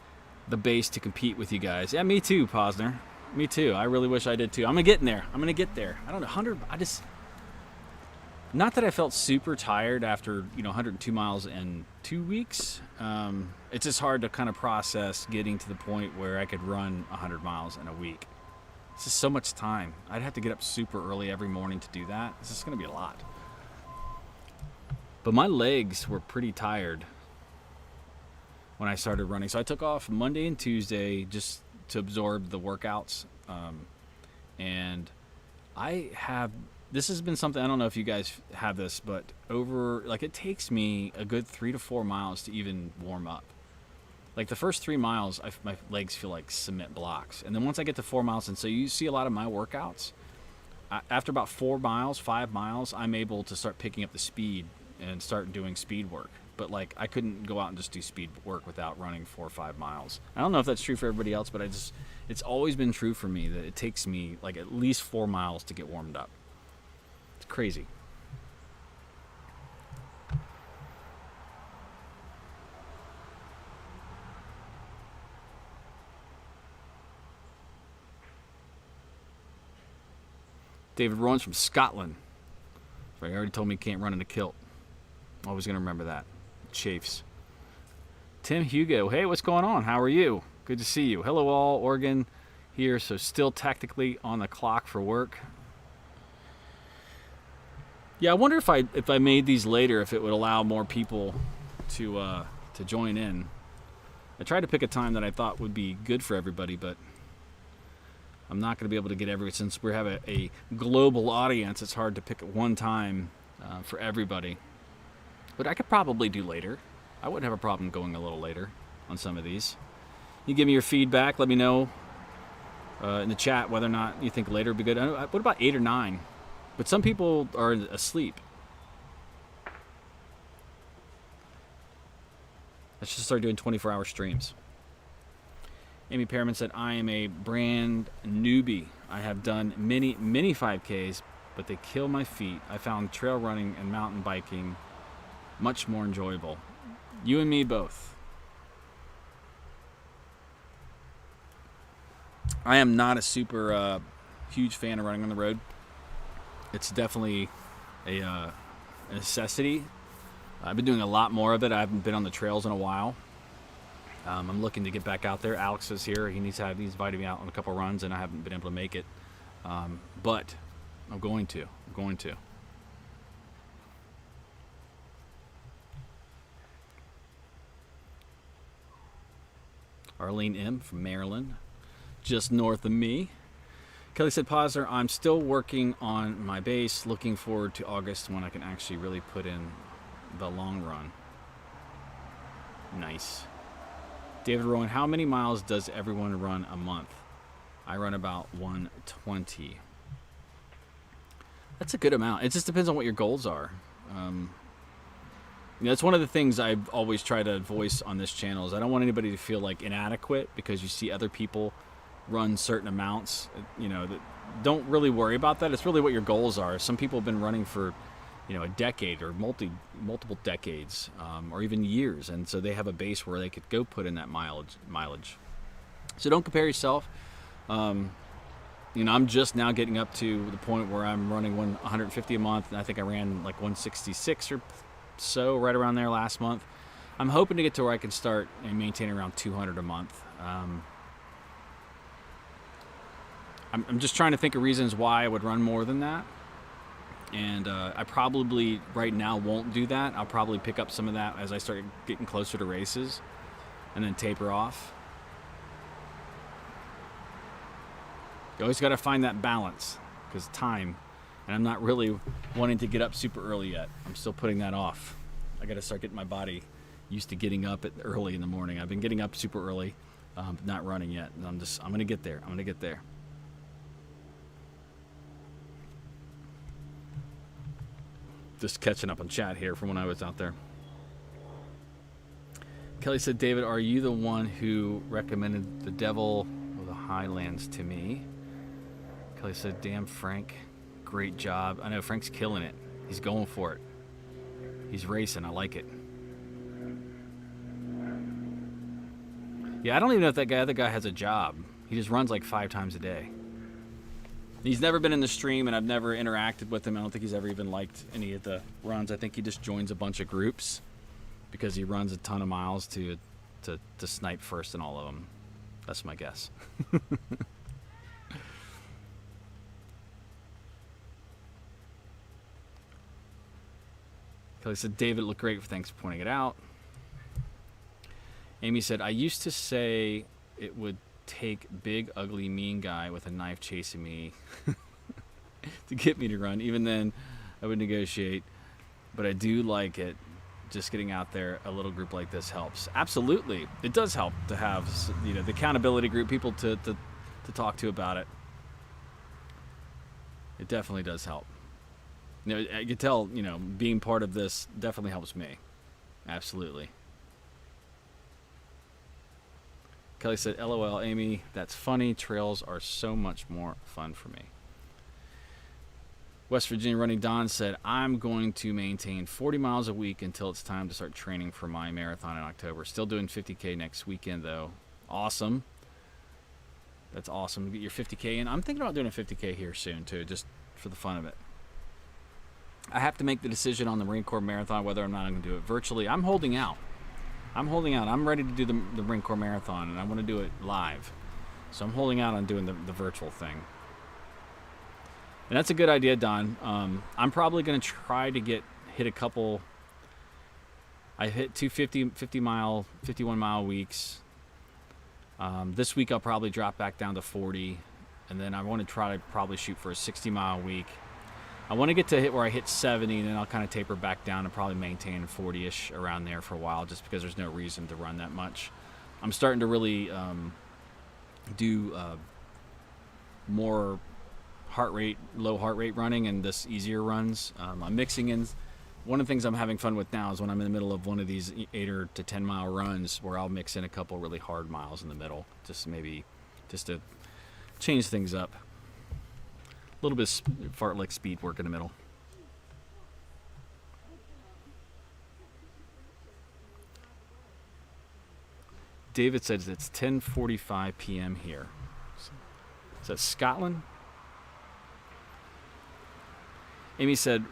the base to compete with you guys. Yeah, me too, Posner. Me too. I really wish I did too. I'm going to get in there. I'm going to get there. I don't know, 100, not that I felt super tired after, 102 miles in 2 weeks. It's just hard to kind of process getting to the point where I could run 100 miles in a week. It's just so much time. I'd have to get up super early every morning to do that. It's just going to be a lot. But my legs were pretty tired when I started running. So I took off Monday and Tuesday just to absorb the workouts. And this has been something, I don't know if you guys have this, but it takes me a good 3 to 4 miles to even warm up. Like the first 3 miles, my legs feel like cement blocks. And then once I get to 4 miles, and so you see a lot of my workouts, after about 4 miles, 5 miles, I'm able to start picking up the speed and start doing speed work. But I couldn't go out and just do speed work without running 4 or 5 miles. I don't know if that's true for everybody else, but it's always been true for me that it takes me at least 4 miles to get warmed up. It's crazy. David Rowan's from Scotland. He already told me he can't run in a kilt. Always going to remember that. Chafes. Tim Hugo. Hey, what's going on? How are you? Good to see you. Hello all. Oregon here, so still technically on the clock for work. Yeah, I wonder if I made these later, if it would allow more people to join in. I tried to pick a time that I thought would be good for everybody, but I'm not going to be able to get since we have a global audience, it's hard to pick at one time for everybody. But I could probably do later. I wouldn't have a problem going a little later on some of these. You give me your feedback. Let me know in the chat whether or not you think later would be good. What about 8 or 9? But some people are asleep. Let's just start doing 24-hour streams. Amy Pearman said, I am a brand newbie. I have done many 5Ks, but they kill my feet. I found trail running and mountain biking much more enjoyable. You and me both. I am not a super huge fan of running on the road. It's definitely a necessity. I've been doing a lot more of it. I haven't been on the trails in a while. I'm looking to get back out there. Alex is here. He's invited me out on a couple runs, and I haven't been able to make it. But I'm going to. Arlene M. from Maryland, just north of me. Kelly said, Posner, I'm still working on my base. Looking forward to August when I can actually really put in the long run. Nice. David Rowan, how many miles does everyone run a month? I run about 120. That's a good amount. It just depends on what your goals are. It's one of the things I always try to voice on this channel is I don't want anybody to feel like inadequate because you see other people run certain amounts. Don't really worry about that. It's really what your goals are. Some people have been running for a decade or multiple decades, or even years, and so they have a base where they could go put in that mileage. So don't compare yourself. I'm just now getting up to the point where I'm running 150 a month, and I think I ran like 166 or so right around there last month. I'm hoping to get to where I can start and maintain around 200 a month. I'm just trying to think of reasons why I would run more than that. And I probably right now won't do that. I'll probably pick up some of that as I start getting closer to races and then taper off. You always got to find that balance because time. And I'm not really wanting to get up super early yet. I'm still putting that off. I got to start getting my body used to getting up early in the morning. I've been getting up super early, but not running yet. And I'm going to get there. Just catching up on chat here from when I was out there. Kelly said, David, are you the one who recommended the Devil of the Highlands to me? Kelly said, damn, Frank, great job. I know Frank's killing it. He's going for it. He's racing. I like it. Yeah, I don't even know if that other guy has a job. He just runs like 5 times a day. He's never been in the stream, and I've never interacted with him. I don't think he's ever even liked any of the runs. I think he just joins a bunch of groups because he runs a ton of miles to snipe first in all of them. That's my guess. Kelly said, David looked great. Thanks for pointing it out. Amy said, I used to say it would take big, ugly, mean guy with a knife chasing me to get me to run. Even then, I would negotiate. But I do like it. Just getting out there, a little group like this helps. Absolutely. It does help to have the accountability group, people to talk to about it. It definitely does help. I can tell, being part of this definitely helps me. Absolutely. Kelly said, LOL, Amy, that's funny. Trails are so much more fun for me. West Virginia Running Don said, I'm going to maintain 40 miles a week until it's time to start training for my marathon in October. Still doing 50K next weekend, though. Awesome. That's awesome to get your 50K in. I'm thinking about doing a 50K here soon, too, just for the fun of it. I have to make the decision on the Marine Corps Marathon whether or not I'm going to do it virtually. I'm holding out. I'm ready to do the Marine Corps Marathon, and I want to do it live. So I'm holding out on doing the virtual thing. And that's a good idea, Don. I'm probably going to try to hit a couple. I hit 51 mile weeks. This week I'll probably drop back down to 40. and then I want to try to probably shoot for a 60-mile week. I want to get to hit where I hit 70, and then I'll kind of taper back down and probably maintain 40-ish around there for a while, just because there's no reason to run that much. I'm starting to really do more low heart rate running and this easier runs. I'm mixing in. One of the things I'm having fun with now is when I'm in the middle of one of these 8 or to 10 mile runs where I'll mix in a couple really hard miles in the middle, just to change things up. A little bit of fartlek speed work in the middle. David says it's 10:45 p.m. here. Is that Scotland? Amy said,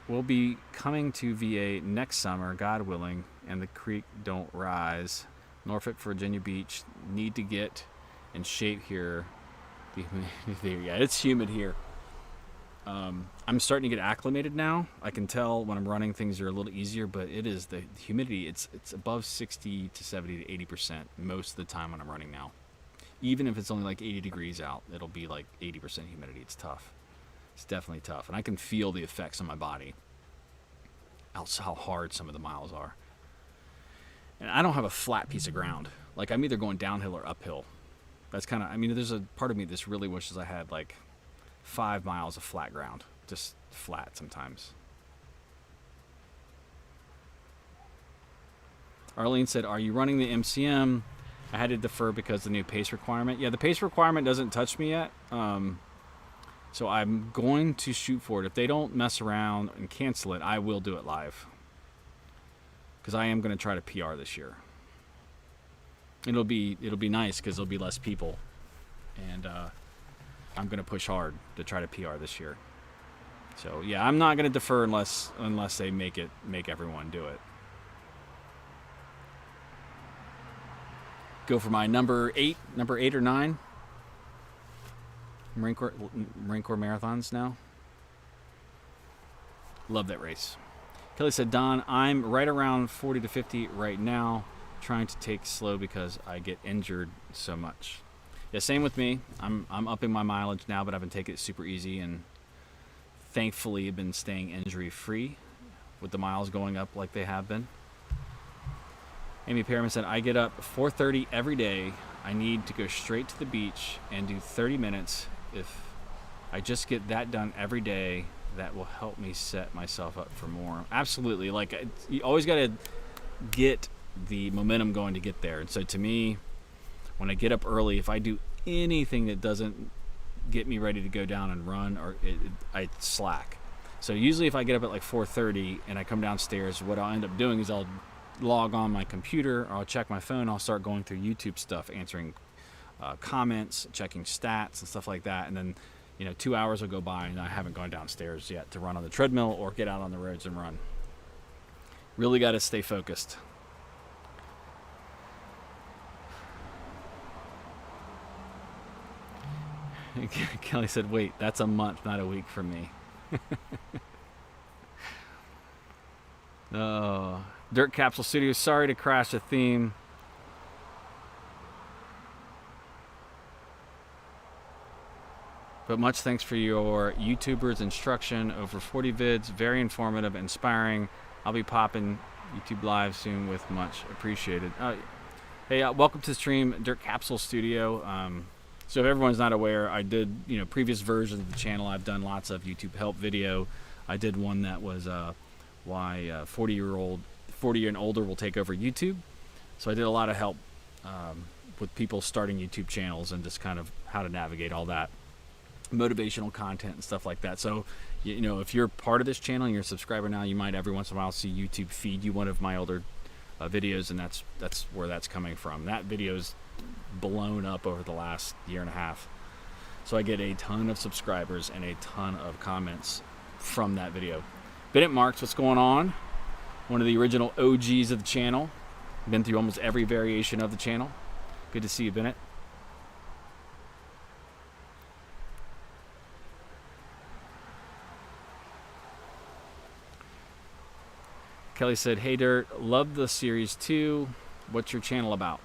we'll be coming to VA next summer, God willing, and the creek don't rise. Norfolk, Virginia Beach, need to get in shape here. Yeah, it's humid here. I'm starting to get acclimated now. I can tell when I'm running things are a little easier, but it is the humidity. It's above 60 to 70 to 80% most of the time when I'm running now. Even if it's only like 80 degrees out, it'll be like 80% humidity. It's tough. It's definitely tough. And I can feel the effects on my body. How hard some of the miles are. And I don't have a flat piece of ground. Like, I'm either going downhill or uphill. That's kind of, I mean, there's a part of me that really wishes I had like 5 miles of flat ground. Just flat sometimes. Arlene said, are you running the MCM? I had to defer because of the new pace requirement. Yeah, the pace requirement doesn't touch me yet. So I'm going to shoot for it. If they don't mess around and cancel it, I will do it live. Because I am going to try to PR this year. It'll be nice because there'll be less people. And I'm going to push hard to try to PR this year. So yeah, I'm not going to defer unless they make everyone do it. Go for my number 8 or 9. Marine Corps marathons now. Love that race. Kelly said, Don, I'm right around 40 to 50 right now, trying to take slow because I get injured so much. Yeah, same with me. I'm upping my mileage now, but I've been taking it super easy, and thankfully have been staying injury free with the miles going up like they have been. Amy Perriman said, I get up 4:30 every day. I need to go straight to the beach and do 30 minutes. If I just get that done every day, that will help me set myself up for more. Absolutely. Like, you always got to get the momentum going to get there. And so to me, when I get up early, if I do anything that doesn't get me ready to go down and run, I slack. So usually if I get up at like 4:30 and I come downstairs, what I'll end up doing is I'll log on my computer, or I'll check my phone, I'll start going through YouTube stuff, answering comments, checking stats and stuff like that, and then 2 hours will go by and I haven't gone downstairs yet to run on the treadmill or get out on the roads and run. Really got to stay focused. Kelly said, wait, that's a month, not a week for me. Oh, Dirt Capsule Studios, sorry to crash the theme. But much thanks for your YouTubers instruction. Over 40 vids, very informative, inspiring. I'll be popping YouTube live soon with much appreciated. Hey, welcome to the stream, Dirt Capsule Studio. So if everyone's not aware, I did, previous versions of the channel. I've done lots of YouTube help video. I did one that was why 40 and older will take over YouTube. So I did a lot of help with people starting YouTube channels and just kind of how to navigate all that. Motivational content and stuff like that. So, if you're part of this channel and you're a subscriber now, you might every once in a while see YouTube feed you one of my older videos, and that's where that's coming from. That video's blown up over the last year and a half. So I get a ton of subscribers and a ton of comments from that video. Bennett Marks, what's going on? One of the original OGs of the channel. Been through almost every variation of the channel. Good to see you, Bennett. Kelly said, hey Dirt, love the series too. What's your channel about?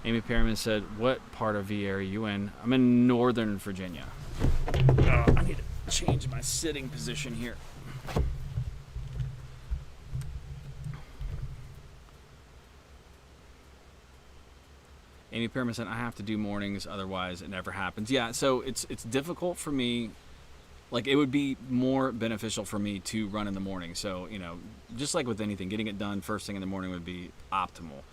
Amy Perriman said, what part of VA are you in? I'm in Northern Virginia. I need to change my sitting position here. Amy Perriman said, I have to do mornings, otherwise it never happens. Yeah, so it's difficult for me. Like, it would be more beneficial for me to run in the morning. So, just like with anything, getting it done first thing in the morning would be optimal.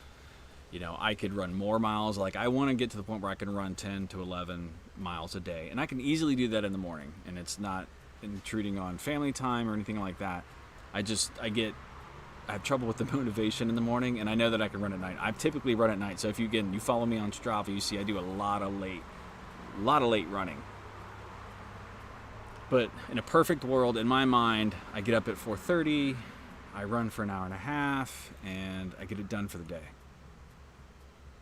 I could run more miles. Like, I want to get to the point where I can run 10 to 11 miles a day. And I can easily do that in the morning. And it's not intruding on family time or anything like that. I have trouble with the motivation in the morning, and I know that I can run at night. I typically run at night. So if you follow me on Strava, you see I do a lot of late running. But in a perfect world, in my mind, I get up at 4:30, I run for an hour and a half, and I get it done for the day.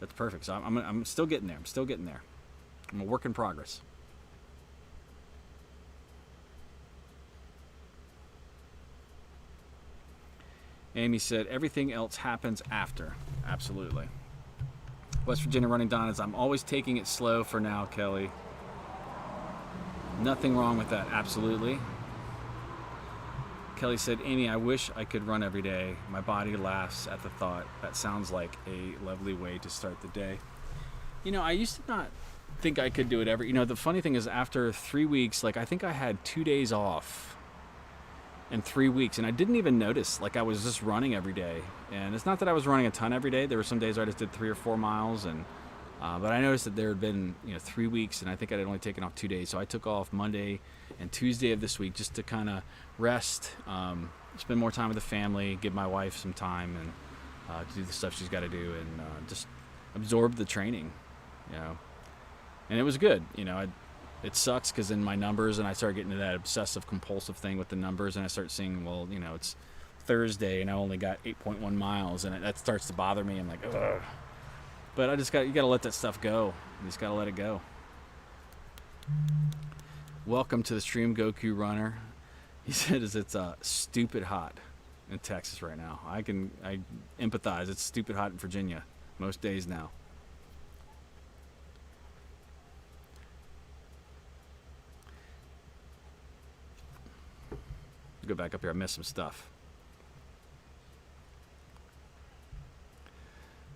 That's perfect. So I'm still getting there. I'm a work in progress. Amy said, everything else happens after. Absolutely. West Virginia Running Don is, I'm always taking it slow for now, Kelly. Nothing wrong with that. Absolutely. Kelly said, Amy, I wish I could run every day. My body laughs at the thought. That sounds like a lovely way to start the day. I used to not think I could do it every. The funny thing is, after 3 weeks, I think I had 2 days off in 3 weeks, and I didn't even notice. I was just running every day. And it's not that I was running a ton every day. There were some days where I just did 3 or 4 miles, and but I noticed that there had been 3 weeks, and I think I had only taken off 2 days. So I took off Monday and Tuesday of this week just to kind of rest, spend more time with the family, give my wife some time, and to do the stuff she's got to do, and just absorb the training, And it was good, It sucks because in my numbers, and I started getting into that obsessive compulsive thing with the numbers, and I start seeing, well, it's Thursday, and I only got 8.1 miles, and that starts to bother me. I'm like, ugh. But you got to let that stuff go. You just got to let it go. Welcome to the stream, Goku Runner. He says it's stupid hot in Texas right now. I empathize. It's stupid hot in Virginia most days now. Go back up here. I missed some stuff.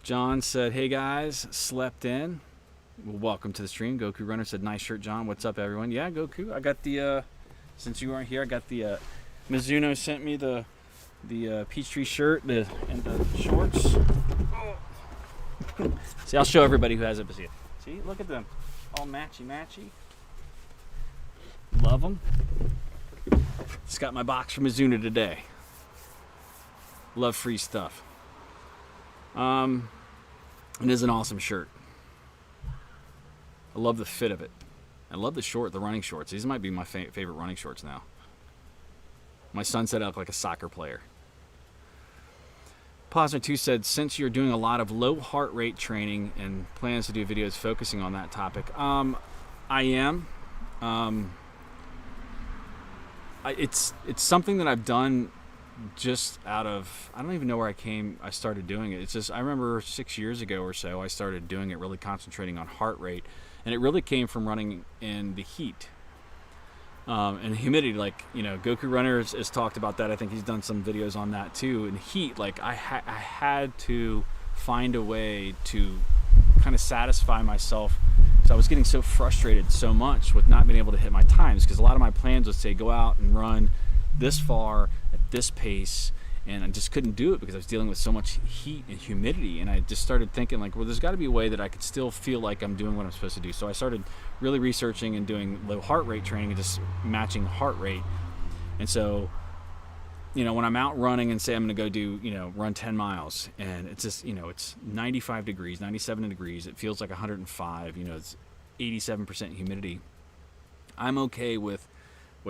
John said, hey guys, slept in. Well, welcome to the stream. Goku Runner said, nice shirt, John. What's up, everyone? Yeah, Goku. I got the, since you weren't here, I got the, Mizuno sent me the Peachtree shirt and the shorts. See, I'll show everybody who has it. See, look at them. All matchy-matchy. Love them. Just got my box from Mizuno today. Love free stuff. It is an awesome shirt. I love the fit of it. I love the running shorts. These might be my favorite running shorts now. My son said I look like a soccer player. Posner2 said, since you're doing a lot of low heart rate training and plans to do videos focusing on that topic, I am. It's something that I've done just out of, I don't even know where I started doing it. It's just, I remember 6 years ago or so, I started doing it, really concentrating on heart rate. And it really came from running in the heat and humidity. Goku Runner has talked about that. I think he's done some videos on that too. In heat, I had to find a way to kind of satisfy myself, because I was getting so frustrated so much with not being able to hit my times, because a lot of my plans would say go out and run this far at this pace, and I just couldn't do it because I was dealing with so much heat and humidity. And I just started thinking, well, there's got to be a way that I could still feel like I'm doing what I'm supposed to do. So I started really researching and doing low heart rate training and just matching heart rate. And so, when I'm out running and say I'm going to go do, run 10 miles, and it's just, it's 95 degrees, 97 degrees, it feels like 105, it's 87% humidity. I'm okay with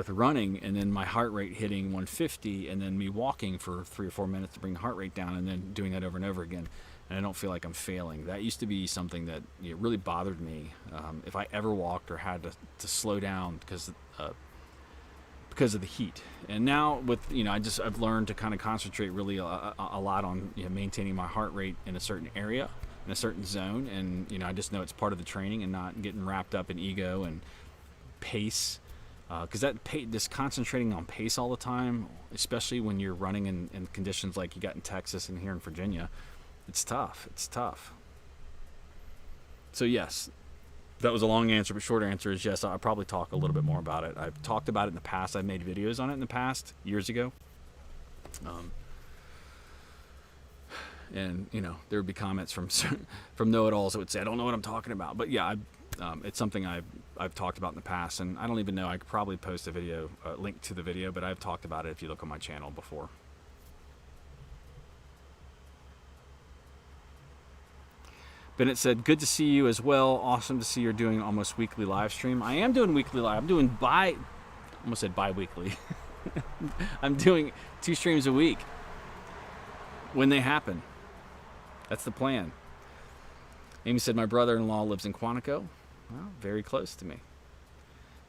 running and then my heart rate hitting 150, and then me walking for 3 or 4 minutes to bring the heart rate down, and then doing that over and over again, and I don't feel like I'm failing. That used to be something that really bothered me. If I ever walked or had to slow down because of the heat. And now with I've learned to kind of concentrate really a lot on maintaining my heart rate in a certain area in a certain zone, and I just know it's part of the training and not getting wrapped up in ego and pace, because just concentrating on pace all the time, especially when you're running in conditions like you got in Texas and here in Virginia, it's tough. So yes, that was a long answer, but short answer is yes, I'll probably talk a little bit more about it. I've talked about it in the past. I've made videos on it in the past, years ago. And there would be comments from know-it-alls that would say, I don't know what I'm talking about. But yeah, it's something I've talked about in the past, and I don't even know. I could probably post a video, link to the video, but I've talked about it if you look on my channel before. Bennett said, good to see you as well. Awesome to see you're doing almost weekly live stream. I am doing weekly live. I'm doing almost said bi-weekly. I'm doing 2 streams a week when they happen. That's the plan. Amy said, my brother-in-law lives in Quantico. Well, very close to me.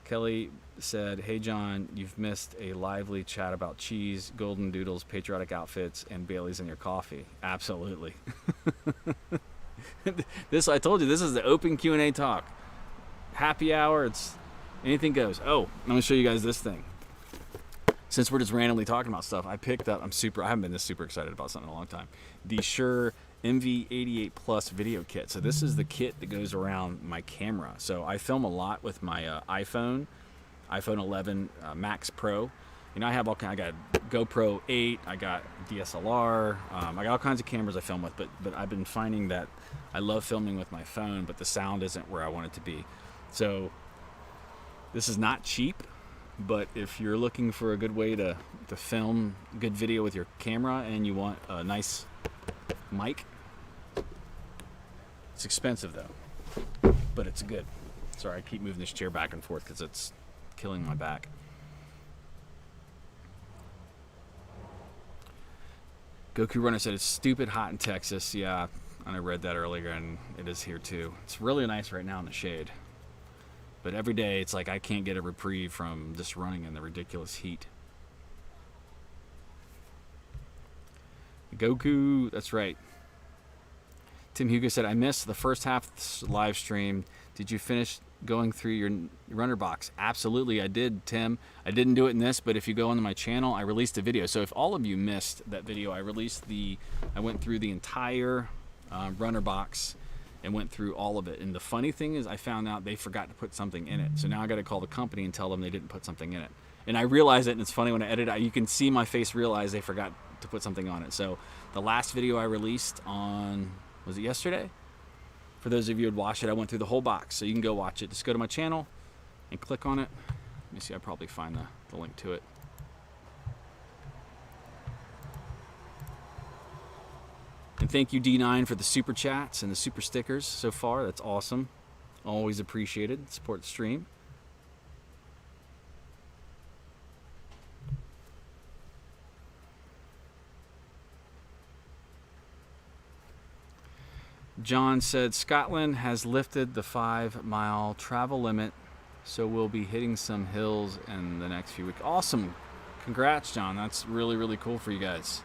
Kelly said, hey John, you've missed a lively chat about cheese, golden doodles, patriotic outfits, and Baileys in your coffee. Absolutely. I told you, this is the open Q&A talk. Happy hour, it's anything goes. Oh, I'm going to show you guys this thing. Since we're just randomly talking about stuff, I picked up, I haven't been this super excited about something in a long time, the Shure MV88 Plus video kit. So this is the kit that goes around my camera. So I film a lot with my iPhone 11 Max Pro. I have I got GoPro 8, I got DSLR, I got all kinds of cameras I film with, but I've been finding that I love filming with my phone, but the sound isn't where I want it to be. So this is not cheap, but if you're looking for a good way to film good video with your camera and you want a nice mic, it's expensive though, but it's good. Sorry, I keep moving this chair back and forth because it's killing my back. Goku Runner said it's stupid hot in Texas. Yeah, and I read that earlier, and it is here too. It's really nice right now in the shade. But every day, it's like I can't get a reprieve from just running in the ridiculous heat. Goku, that's right. Tim Hugo said, I missed the first half of the live stream. Did you finish going through your runner box? Absolutely, I did, Tim. I didn't do it in this, but if you go onto my channel, I released a video. So if all of you missed that video, I went through the entire runner box and went through all of it. And the funny thing is I found out they forgot to put something in it. So now I got to call the company and tell them they didn't put something in it. And I realize it, and it's funny when I edit it, you can see my face realize they forgot to put something on it. So the last video I released on, was it yesterday? For those of you who would watch it, I went through the whole box. So you can go watch it. Just go to my channel and click on it. Let me see, I'll probably find the link to it. And thank you, D9, for the super chats and the super stickers so far. That's awesome. Always appreciated. Support the stream. John said, Scotland has lifted the 5-mile travel limit, so we'll be hitting some hills in the next few weeks. Awesome. Congrats, John. That's really, really cool for you guys.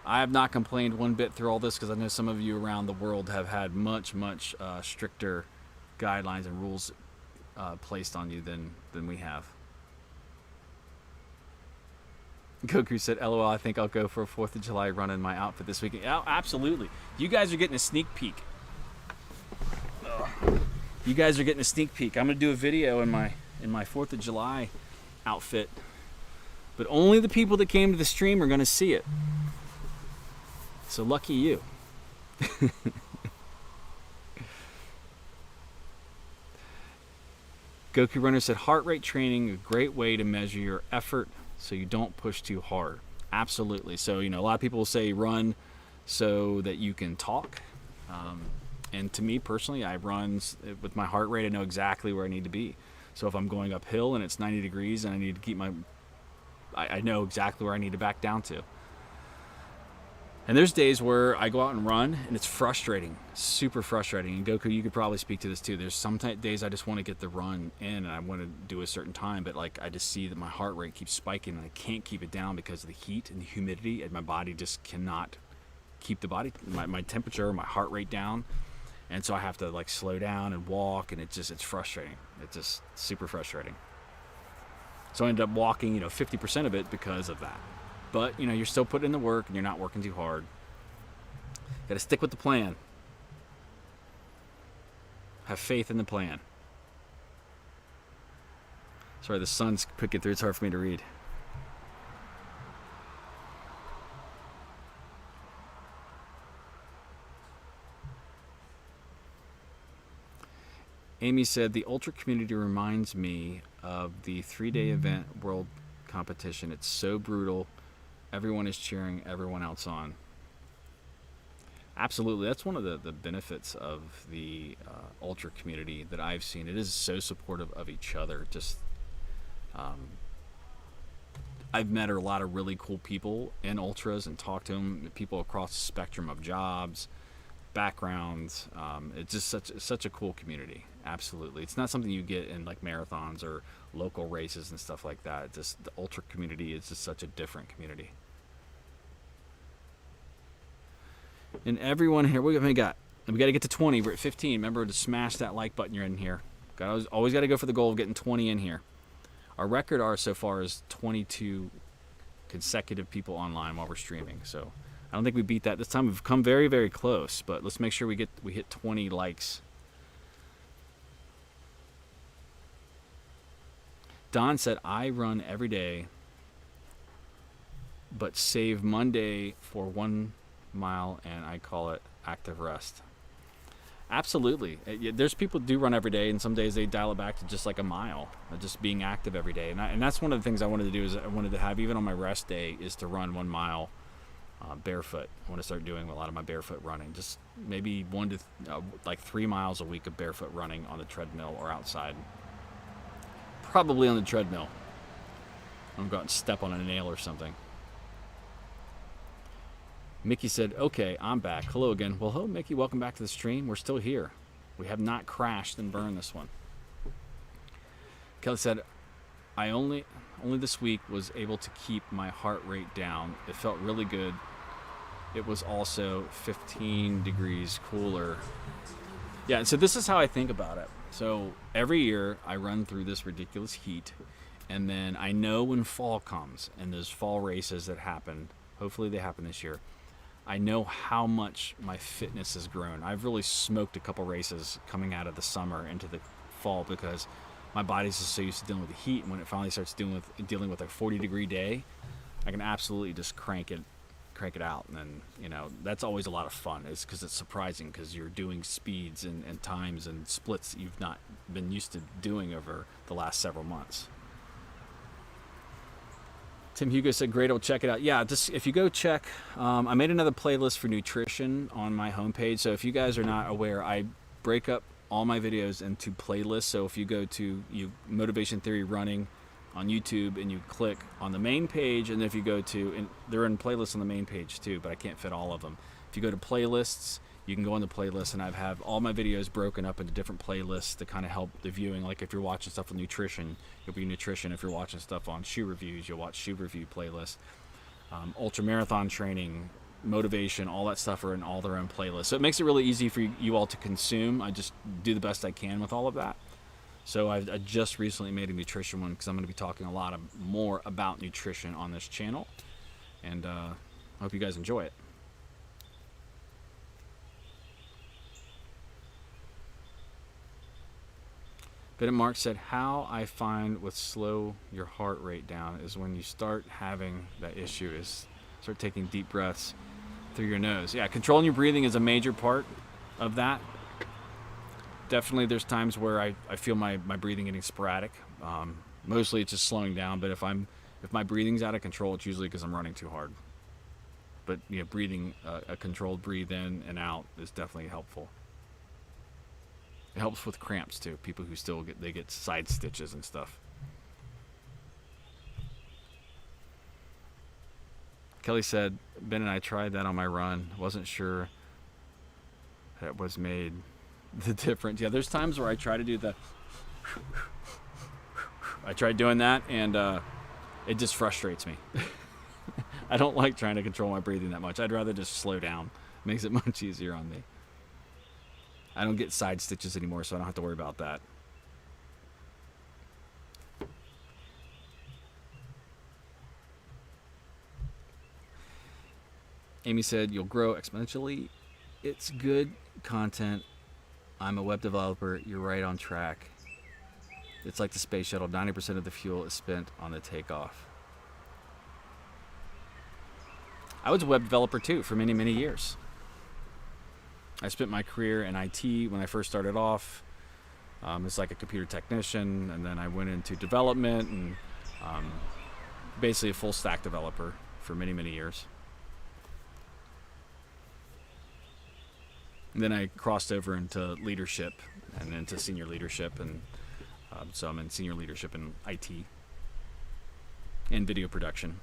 I have not complained one bit through all this because I know some of you around the world have had much, much stricter guidelines and rules placed on you than we have. Goku said, LOL, I think I'll go for a 4th of July run in my outfit this weekend. Oh, absolutely. You guys are getting a sneak peek. You guys are getting a sneak peek. I'm going to do a video in my 4th of July outfit. But only the people that came to the stream are going to see it. So lucky you. Goku Runner said, heart rate training, a great way to measure your effort so you don't push too hard. Absolutely. So, a lot of people will say run so that you can talk. And to me personally, I run with my heart rate. I know exactly where I need to be. So if I'm going uphill and it's 90 degrees and I need to keep I know exactly where I need to back down to. And there's days where I go out and run and it's frustrating, super frustrating. And Goku, you could probably speak to this too. There's some days I just want to get the run in and I want to do a certain time, but I just see that my heart rate keeps spiking and I can't keep it down because of the heat and the humidity, and my body just cannot keep the my temperature, my heart rate down. And so I have to like slow down and walk, and it's frustrating. It's just super frustrating. So I ended up walking, 50% of it because of that. But, you're still putting in the work and you're not working too hard. Got to stick with the plan. Have faith in the plan. Sorry, the sun's picking through. It's hard for me to read. Amy said, the ultra community reminds me of the 3-day event world competition. It's so brutal. Everyone is cheering everyone else on. Absolutely. That's one of the benefits of the ultra community that I've seen. It is so supportive of each other. Just, I've met a lot of really cool people in ultras and talked to them, people across the spectrum of jobs, backgrounds. It's just such a cool community. Absolutely. It's not something you get in like marathons or local races and stuff like that. Just the ultra community is just such a different community. And everyone here, we got to get to 20. We're at 15. Remember to smash that like button. You're in here. Always got to go for the goal of getting 20 in here. Our record so far is 22 consecutive people online while we're streaming. So I don't think we beat that this time. We've come very, very close, but let's make sure we hit 20 likes. Don said, I run every day, but save Monday for 1 mile, and I call it active rest. Absolutely. There's people who do run every day, and some days they dial it back to just like a mile, just being active every day. And that's one of the things I wanted to do, is I wanted to have, even on my rest day, is to run 1 mile barefoot. I want to start doing a lot of my barefoot running, just maybe 1 to 3 miles a week of barefoot running on the treadmill or outside. Probably on the treadmill. I'm going to step on a nail or something. Mickey said, okay, I'm back. Hello again. Well, hello, Mickey. Welcome back to the stream. We're still here. We have not crashed and burned this one. Kelly said, I only this week was able to keep my heart rate down. It felt really good. It was also 15 degrees cooler. Yeah, and so this is how I think about it. So every year I run through this ridiculous heat, and then I know when fall comes and those fall races that happen, hopefully they happen this year, I know how much my fitness has grown. I've really smoked a couple races coming out of the summer into the fall because my body's just so used to dealing with the heat, and when it finally starts dealing with a 40-degree day, I can absolutely just crank it out. And then, that's always a lot of fun. It's because it's surprising, because you're doing speeds and times and splits that you've not been used to doing over the last several months. Tim Hugo said, great, I'll check it out. Yeah, just if you go check, I made another playlist for nutrition on my homepage. So if you guys are not aware, I break up all my videos into playlists. So if you go to Motivation Theory Running on YouTube and you click on the main page, and if you go to, and they're in playlists on the main page too, but I can't fit all of them. If you go to playlists, you can go on the playlist, and I have all my videos broken up into different playlists to kind of help the viewing. Like if you're watching stuff on nutrition, it'll be nutrition. If you're watching stuff on shoe reviews, you'll watch shoe review playlist. Ultra marathon training, motivation, all that stuff are in all their own playlists. So it makes it really easy for you all to consume. I just do the best I can with all of that. So I just recently made a nutrition one, because I'm going to be talking a lot more about nutrition on this channel, and I hope you guys enjoy it. Bennett Mark said, how I find with slow your heart rate down is when you start having that issue, is start taking deep breaths through your nose. Yeah, controlling your breathing is a major part of that. Definitely there's times where I feel my breathing getting sporadic. Mostly it's just slowing down, but if my breathing's out of control, it's usually because I'm running too hard. But breathing, a controlled breathe in and out is definitely helpful. It helps with cramps too. People who still get side stitches and stuff. Kelly said, Ben and I tried that on my run. Wasn't sure that was made the difference. Yeah, there's times where I try to do I tried doing that, and it just frustrates me. I don't like trying to control my breathing that much. I'd rather just slow down. Makes it much easier on me. I don't get side stitches anymore, so I don't have to worry about that. Amy said, you'll grow exponentially. It's good content. I'm a web developer. You're right on track. It's like the space shuttle. 90% of the fuel is spent on the takeoff. I was a web developer too for many, many years. I spent my career in IT when I first started off. It's like a computer technician, and then I went into development and basically a full stack developer for many, many years. And then I crossed over into leadership and into senior leadership, and so I'm in senior leadership in IT and video production.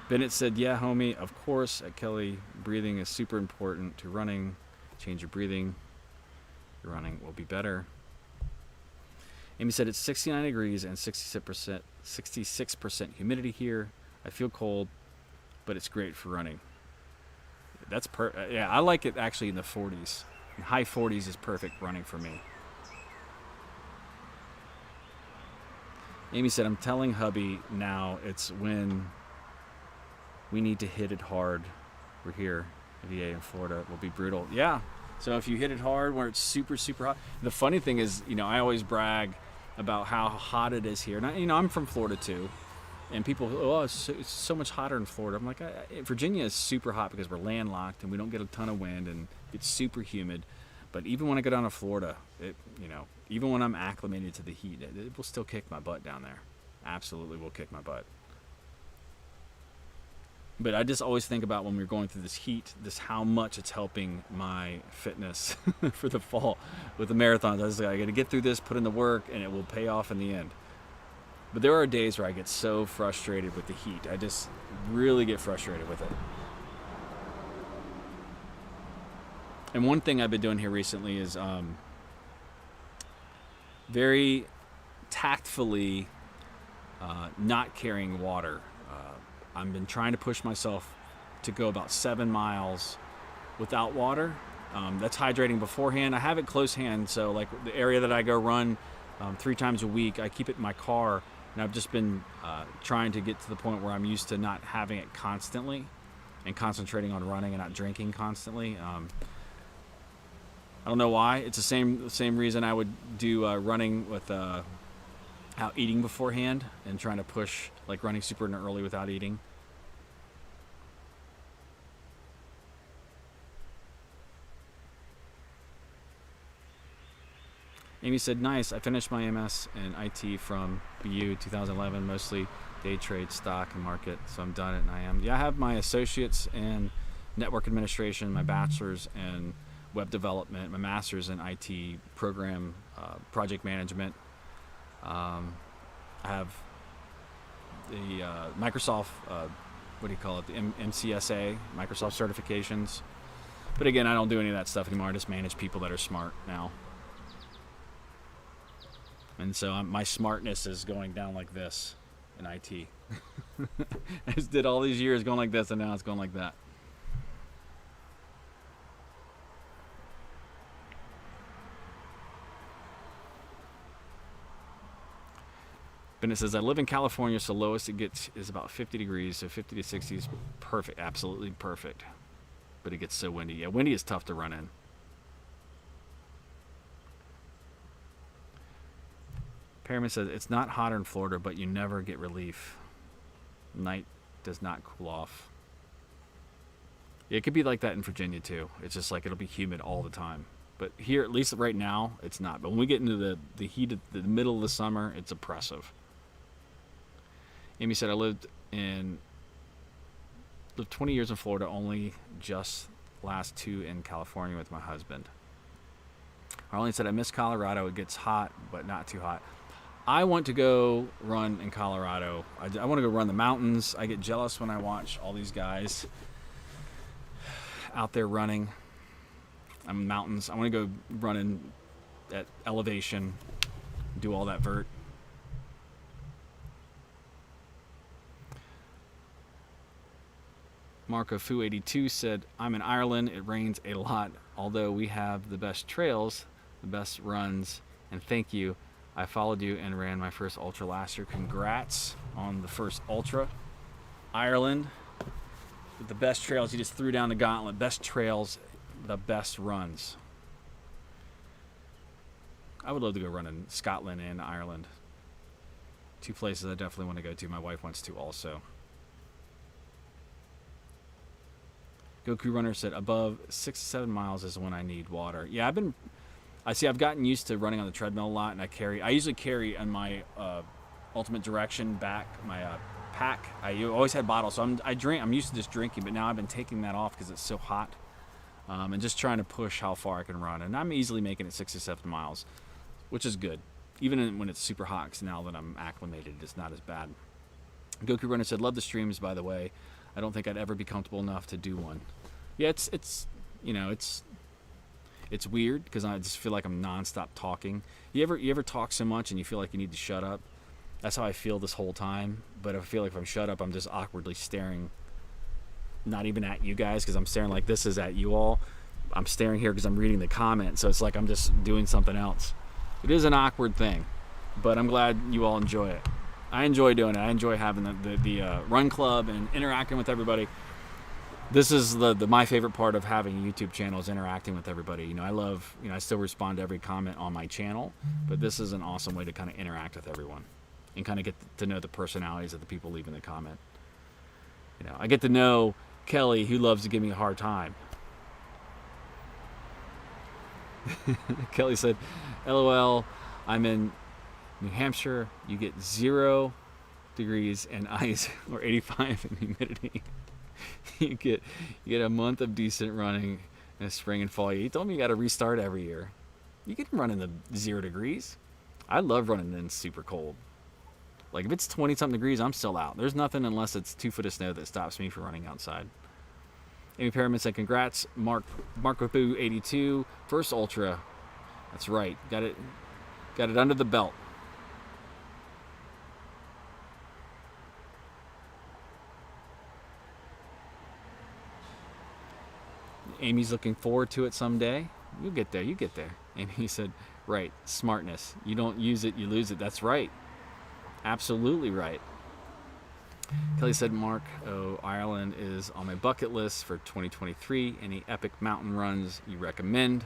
Bennett said, yeah, homie, of course, at Kelly, breathing is super important to running. Change your breathing. Your running will be better. Amy said, it's 69 degrees and 66% humidity here. I feel cold, but it's great for running. That's yeah, I like it actually in the 40s. High 40s is perfect running for me. Amy said, I'm telling hubby now it's when we need to hit it hard. We're here, VA in Florida. It will be brutal. Yeah. So if you hit it hard where it's super, super hot. The funny thing is, I always brag about how hot it is here. And I'm from Florida too. And people, it's so much hotter in Florida. I'm like, Virginia is super hot because we're landlocked and we don't get a ton of wind and it's super humid. But even when I go down to Florida, even when I'm acclimated to the heat, it will still kick my butt down there. Absolutely will kick my butt. But I just always think about when we're going through this heat, how much it's helping my fitness for the fall with the marathons. I was like, I got to get through this, put in the work, and it will pay off in the end. But there are days where I get so frustrated with the heat. I just really get frustrated with it. And one thing I've been doing here recently is very tactfully not carrying water. I've been trying to push myself to go about 7 miles without water. That's hydrating beforehand. I have it close hand, so like the area that I go run 3 times a week, I keep it in my car, and I've just been trying to get to the point where I'm used to not having it constantly and concentrating on running and not drinking constantly. I don't know why. It's the same reason I would do running without eating beforehand and trying to push like running super early without eating. Amy said, nice. I finished my MS in IT from BU 2011, mostly day trade, stock, and market. So I'm done at 9 a.m. Yeah, I have my associates in network administration, my bachelor's in web development, my master's in IT program project management. I have the Microsoft, the MCSA, Microsoft certifications. But again, I don't do any of that stuff anymore. I just manage people that are smart now. And so my smartness is going down like this in IT. I just did all these years going like this, and now it's going like that. Bennett says, I live in California, so lowest it gets is about 50 degrees, so 50 to 60 is perfect, absolutely perfect. But it gets so windy. Yeah, windy is tough to run in. Perryman says, it's not hotter in Florida, but you never get relief. Night does not cool off. Yeah, it could be like that in Virginia, too. It's just like it'll be humid all the time. But here, at least right now, it's not. But when we get into the heat of the middle of the summer, it's oppressive. Amy said, I lived 20 years in Florida, only just last 2 in California with my husband. Arlene said, I miss Colorado. It gets hot, but not too hot. I want to go run in Colorado. I want to go run the mountains. I get jealous when I watch all these guys out there running on mountains. I want to go running at elevation, do all that vert. Marco Fu 82 said, I'm in Ireland. It rains a lot, although we have the best trails, the best runs, and thank you. I followed you and ran my first ultra last year. Congrats on the first ultra. Ireland, with the best trails. You just threw down the gauntlet. Best trails, the best runs. I would love to go run in Scotland and Ireland. Two places I definitely want to go to. My wife wants to also. Goku Runner said, above 6 to 7 miles is when I need water. Yeah, I've gotten used to running on the treadmill a lot, and I usually carry on my Ultimate Direction back, my pack. I always had bottles, so I'm used to just drinking, but now I've been taking that off because it's so hot, and just trying to push how far I can run. And I'm easily making it 6 to 7 miles, which is good. Even when it's super hot, because now that I'm acclimated, it's not as bad. Goku Runner said, love the streams, by the way. I don't think I'd ever be comfortable enough to do one. Yeah, it's weird because I just feel like I'm nonstop talking. You ever talk so much and you feel like you need to shut up? That's how I feel this whole time. But I feel like if I'm shut up, I'm just awkwardly staring, not even at you guys, because I'm staring like this is at you all. I'm staring here because I'm reading the comments, so it's like I'm just doing something else. It is an awkward thing, but I'm glad you all enjoy it. I enjoy doing it. I enjoy having the run club and interacting with everybody. This is my favorite part of having a YouTube channel, is interacting with everybody. I still respond to every comment on my channel, but this is an awesome way to kind of interact with everyone and kind of get to know the personalities of the people leaving the comment. I get to know Kelly, who loves to give me a hard time. Kelly said, LOL, I'm in New Hampshire. You get 0 degrees and ice, or 85 in humidity. you get a month of decent running in the spring and fall. You told me you got to restart every year. You can run in the 0 degrees. I love running in super cold. Like if it's 20 something degrees, I'm still out. There's nothing unless it's 2 foot of snow that stops me from running outside. Amy Perriman said, congrats, Marco Boo 82, first ultra. That's right. Got it under the belt. Amy's looking forward to it someday. You'll get there. You get there. Amy said, right, smartness. You don't use it, you lose it. That's right. Absolutely right. Kelly said, Mark, Ireland is on my bucket list for 2023. Any epic mountain runs you recommend?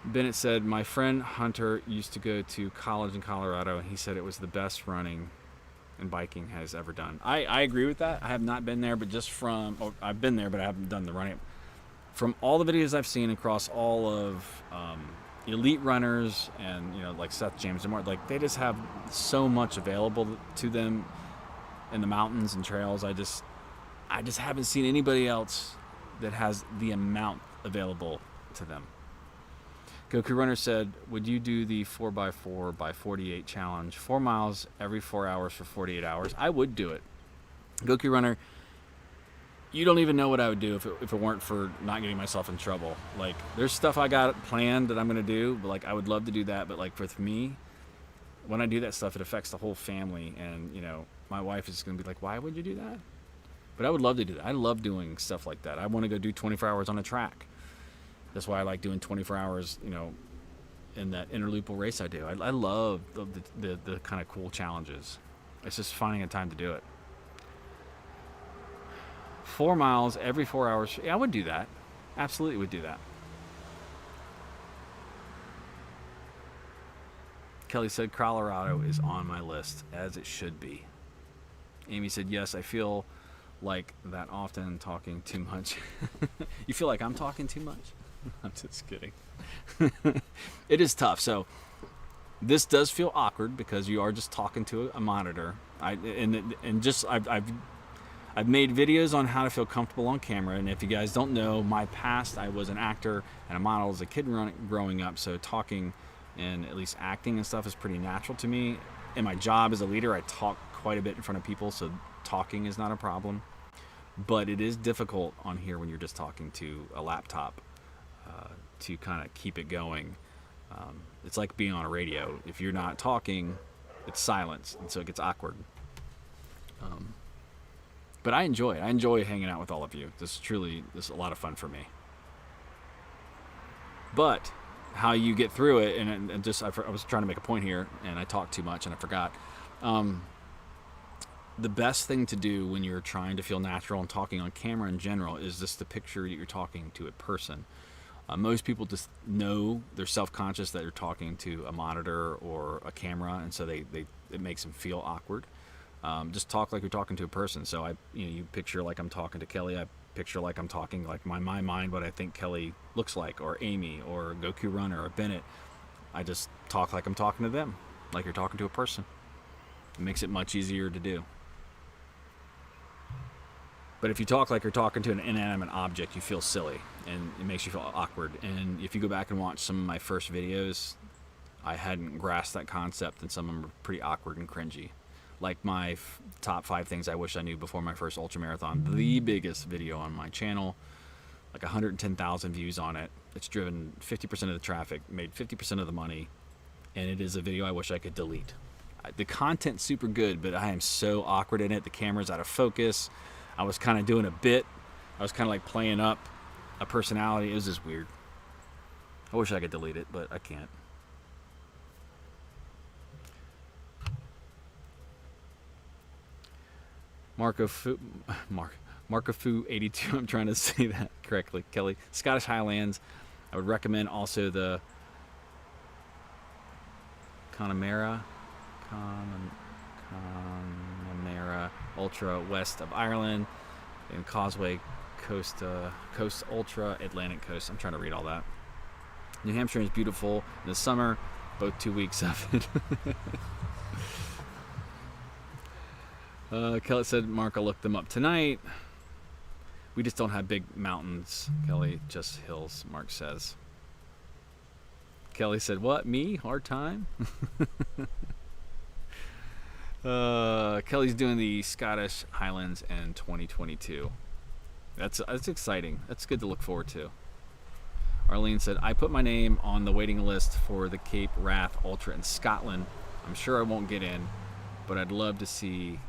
Bennett said, my friend Hunter used to go to college in Colorado, and he said it was the best running and biking has ever done. I agree with that. I have not been there, but I've been there, but I haven't done the running. From all the videos I've seen across all of elite runners and like Seth James and more, like they just have so much available to them in the mountains and trails. I just haven't seen anybody else that has the amount available to them. Goku Runner said, would you do the 4x4 by 48 challenge, 4 miles every 4 hours for 48 hours? I would do it. Goku Runner, you don't even know what I would do if it weren't for not getting myself in trouble. Like, there's stuff I got planned that I'm going to do, but like I would love to do that. But like with me, when I do that stuff, it affects the whole family. And, my wife is going to be like, why would you do that? But I would love to do that. I love doing stuff like that. I want to go do 24 hours on a track. That's why I like doing 24 hours, in that interloopal race I do. I love the kind of cool challenges. It's just finding a time to do it. 4 miles every 4 hours. Yeah, I would do that. Absolutely would do that. Kelly said, Colorado is on my list, as it should be. Amy said, yes, I feel like that often talking too much. You feel like I'm talking too much? I'm just kidding. It is tough. So this does feel awkward because you are just talking to a monitor. I've made videos on how to feel comfortable on camera, and if you guys don't know my past, I was an actor and a model as a kid growing up, so talking and at least acting and stuff is pretty natural to me. In my job as a leader, I talk quite a bit in front of people, so talking is not a problem. But it is difficult on here when you're just talking to a laptop to kind of keep it going. It's like being on a radio. If you're not talking, it's silence, and so it gets awkward. But I enjoy it. I enjoy hanging out with all of you. This is a lot of fun for me. But how you get through it, and just I was trying to make a point here, and I talked too much and I forgot. The best thing to do when you're trying to feel natural and talking on camera in general is just to picture that you're talking to a person. Most people just know they're self-conscious that you're talking to a monitor or a camera, and so it makes them feel awkward. Just talk like you're talking to a person. So you picture like I'm talking to Kelly. I picture like I'm talking like my mind what I think Kelly looks like, or Amy, or Goku Runner, or Bennett. I just talk like I'm talking to them, like you're talking to a person. It makes it much easier to do. But if you talk like you're talking to an inanimate object, you feel silly, and it makes you feel awkward. And if you go back and watch some of my first videos, I hadn't grasped that concept, and some of them were pretty awkward and cringy. Like my top 5 things I wish I knew before my first ultramarathon, the biggest video on my channel, like 110,000 views on it. It's driven 50% of the traffic, made 50% of the money, and it is a video I wish I could delete. The content's super good, but I am so awkward in it. The camera's out of focus. I was kind of doing a bit. I was kind of like playing up a personality. It was just weird. I wish I could delete it, but I can't. Marco Fu 82. I'm trying to say that correctly. Kelly. Scottish Highlands. I would recommend also the Connemara Ultra west of Ireland, and Causeway Coast Ultra Atlantic Coast. I'm trying to read all that. New Hampshire is beautiful in the summer, both 2 weeks of it. Kelly said, Mark, I'll look them up tonight. We just don't have big mountains, Kelly, just hills, Mark says. Kelly said, what, me? Hard time? Kelly's doing the Scottish Highlands in 2022. That's exciting. That's good to look forward to. Arlene said, I put my name on the waiting list for the Cape Wrath Ultra in Scotland. I'm sure I won't get in, but I'd love to see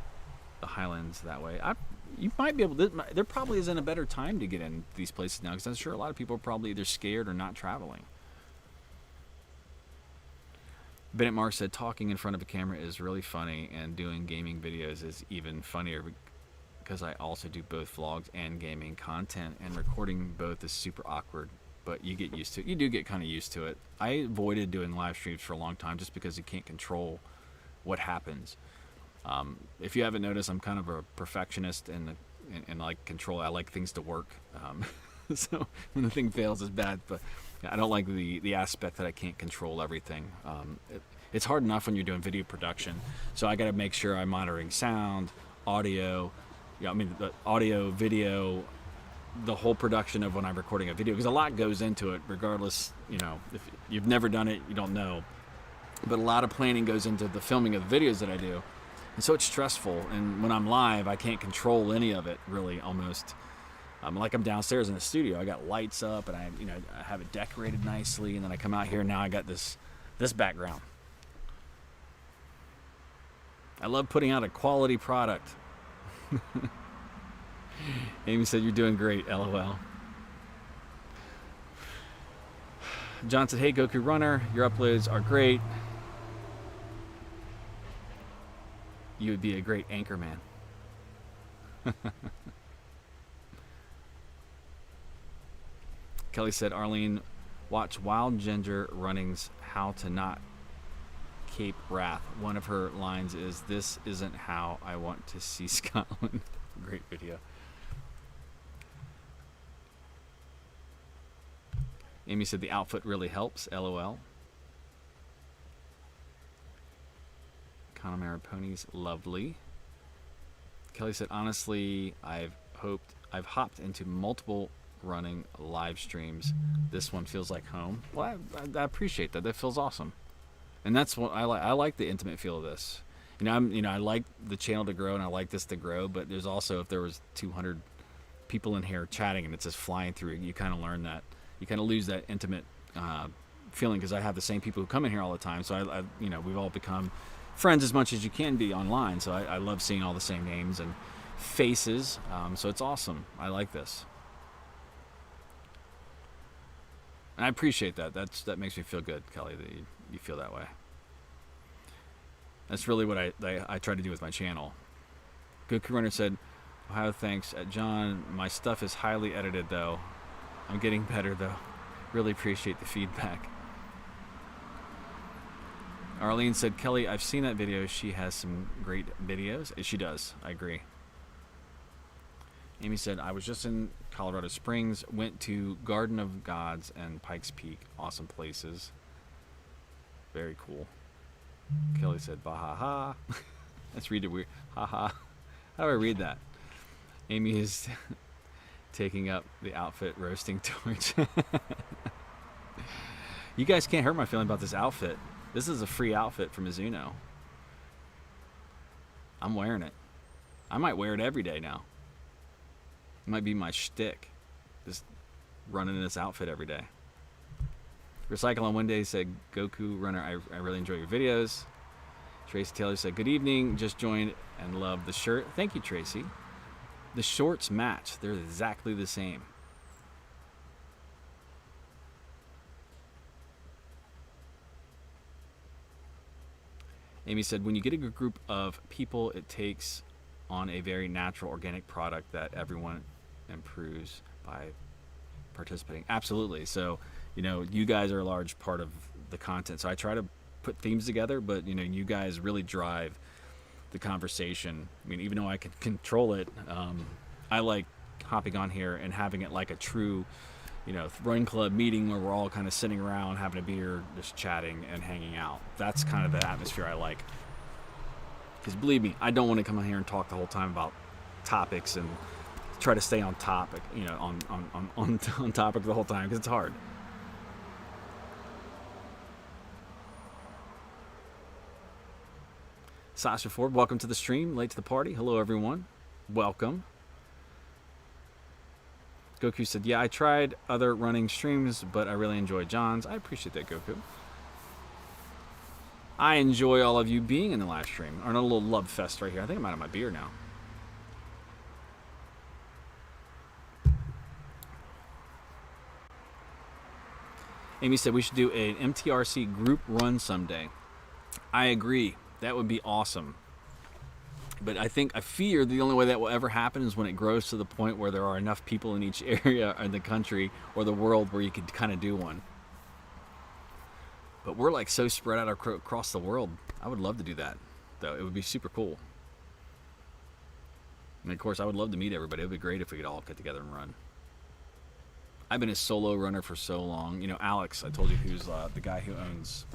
the Highlands that way. You might be able to. There probably isn't a better time to get in these places now, because I'm sure a lot of people are probably either scared or not traveling. Bennett Mark said, talking in front of a camera is really funny, and doing gaming videos is even funnier because I also do both vlogs and gaming content, and recording both is super awkward, but you get used to it. You do get kind of used to it. I avoided doing live streams for a long time just because you can't control what happens. If you haven't noticed, I'm kind of a perfectionist and like control. I like things to work. So when the thing fails, it's bad, but I don't like the aspect that I can't control everything. It's hard enough when you're doing video production, so I got to make sure I'm monitoring sound, audio, the audio, video, the whole production of when I'm recording a video, because a lot goes into it. Regardless, if you've never done it, you don't know, but a lot of planning goes into the filming of the videos that I do, and so it's stressful. And when I'm live, I can't control any of it really, almost. Like I'm downstairs in the studio, I got lights up, and I have it decorated nicely, and then I come out here, and now I got this background. I love putting out a quality product. Amy said, you're doing great, LOL. John said, hey, Goku Runner, your uploads are great. You would be a great anchor man. Kelly said, Arlene, watch Wild Ginger Running's How to Not Cape Wrath. One of her lines is, this isn't how I want to see Scotland. Great video. Amy said, the outfit really helps, LOL. Connemara ponies, lovely. Kelly said, honestly, I've hopped into multiple running live streams. This one feels like home. Well, I appreciate that. That feels awesome, and that's what I like. I like the intimate feel of this. I like the channel to grow, and I like this to grow. But there's also, if there was 200 people in here chatting and it's just flying through, you kind of learn that. You kind of lose that intimate feeling, because I have the same people who come in here all the time. So we've all become friends as much as you can be online. So I love seeing all the same names, and faces. So it's awesome. I like this. And I appreciate that. That makes me feel good, Kelly, that you feel that way. That's really what I try to do with my channel. Goku Runner said, Ohio, thanks. John, my stuff is highly edited, though. I'm getting better, though. Really appreciate the feedback. Arlene said, Kelly, I've seen that video. She has some great videos. She does. I agree. Amy said, I was just in Colorado Springs, went to Garden of Gods and Pikes Peak. Awesome places. Very cool. Kelly said, Baha-ha. Let's read it weird. Ha-ha. How do I read that? Amy is taking up the outfit roasting torch. You guys can't hurt my feeling about this outfit. This is a free outfit from Mizuno. I'm wearing it. I might wear it every day now. It might be my shtick. Just running in this outfit every day. Recycle on one day said, Goku Runner, I really enjoy your videos. Tracy Taylor said, good evening. Just joined and love the shirt. Thank you, Tracy. The shorts match. They're exactly the same. Amy said, when you get a good group of people, it takes on a very natural, organic product that everyone improves by participating. Absolutely. So, you guys are a large part of the content. So I try to put themes together, but, you guys really drive the conversation. I mean, even though I can control it, I like hopping on here and having it like a true, run club meeting where we're all kind of sitting around having a beer, just chatting and hanging out. That's kind of the atmosphere I like. Because believe me, I don't want to come on here and talk the whole time about topics and try to stay on topic, on topic the whole time, because it's hard. Sasha Ford, welcome to the stream. Late to the party. Hello, everyone. Welcome. Goku said, yeah, I tried other running streams, but I really enjoy John's. I appreciate that, Goku. I enjoy all of you being in the live stream. Or a little love fest right here. I think I'm out of my beer now. Amy said we should do an MTRC group run someday. I agree. That would be awesome. But I fear the only way that will ever happen is when it grows to the point where there are enough people in each area in the country or the world where you could kind of do one. But we're like so spread out across the world. I would love to do that, though. It would be super cool. And of course, I would love to meet everybody. It would be great if we could all get together and run. I've been a solo runner for so long. Alex, I told you, who's the guy who owns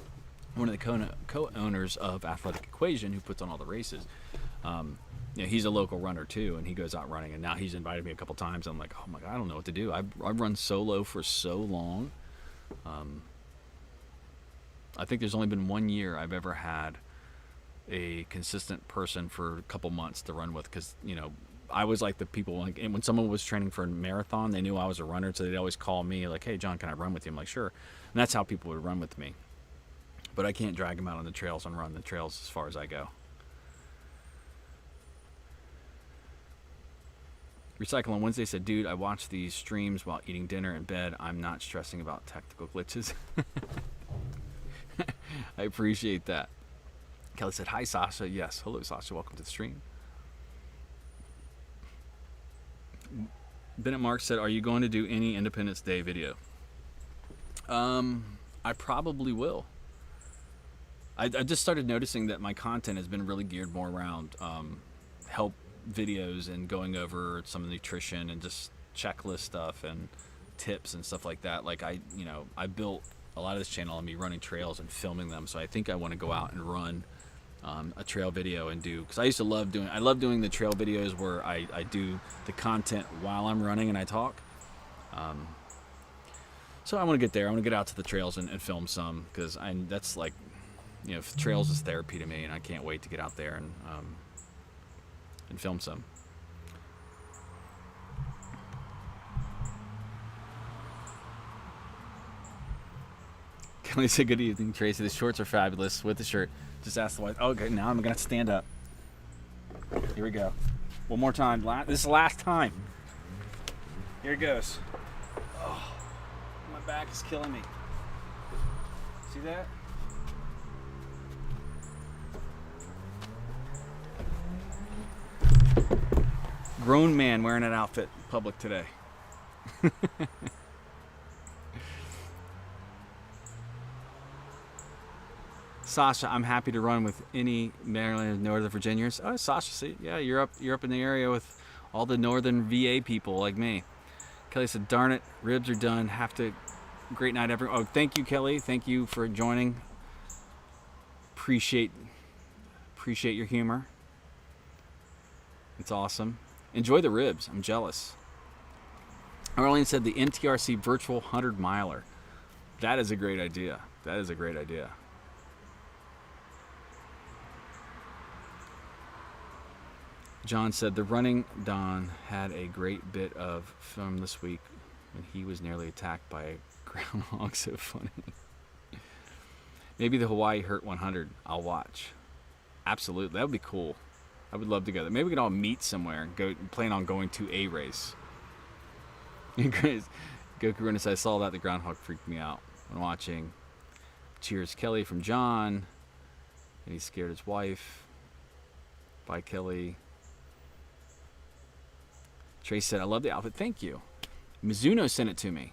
one of the co-owners of Athletic Equation, who puts on all the races. He's a local runner too, and he goes out running. And now he's invited me a couple times. I'm like, oh my God, I don't know what to do. I've run solo for so long. I think there's only been 1 year I've ever had a consistent person for a couple months to run with, because I was like the people, like, and when someone was training for a marathon, they knew I was a runner, so they'd always call me like, hey John, can I run with you? I'm like, sure. And that's how people would run with me. But I can't drag them out on the trails and run the trails as far as I go. Recycle on Wednesday said, dude, I watch these streams while eating dinner in bed. I'm not stressing about technical glitches. I appreciate that. Kelly said, hi, Sasha. Yes. Hello, Sasha. Welcome to the stream. Bennett Mark said, are you going to do any Independence Day video? I probably will. I just started noticing that my content has been really geared more around help videos and going over some of the nutrition and just checklist stuff and tips and stuff like that. Like I built a lot of this channel on me running trails and filming them. So I think I want to go out and run a trail video and do, because I love doing the trail videos where I do the content while I'm running and I talk. So I want to get there. I want to get out to the trails and film some, because that's like, trails is therapy to me, and I can't wait to get out there and film some. Kelly said, good evening, Tracy. The shorts are fabulous with the shirt. Just ask the wife. Oh, okay, now I'm going to stand up. Here we go. One more time. This is the last time. Here it goes. Oh, my back is killing me. See that? Grown man wearing an outfit in public today. Sasha, I'm happy to run with any Maryland and Northern Virginians. Oh, Sasha, see, yeah, you're up in the area with all the Northern VA people like me. Kelly said, "Darn it, ribs are done. Great night, everyone." Oh, thank you, Kelly. Thank you for joining. Appreciate your humor. It's awesome. Enjoy the ribs. I'm jealous. Arlene said the MTRC virtual 100 miler. That is a great idea. John said the running Don had a great bit of film this week when he was nearly attacked by a groundhog. So funny. Maybe the Hawaii Hurt 100. I'll watch. Absolutely. That would be cool. I would love to go there. Maybe we could all meet somewhere and plan on going to a race. Goku Runa said, I saw that. The groundhog freaked me out when watching. Cheers, Kelly from John. And he scared his wife. Bye, Kelly. Trace said, I love the outfit. Thank you. Mizuno sent it to me.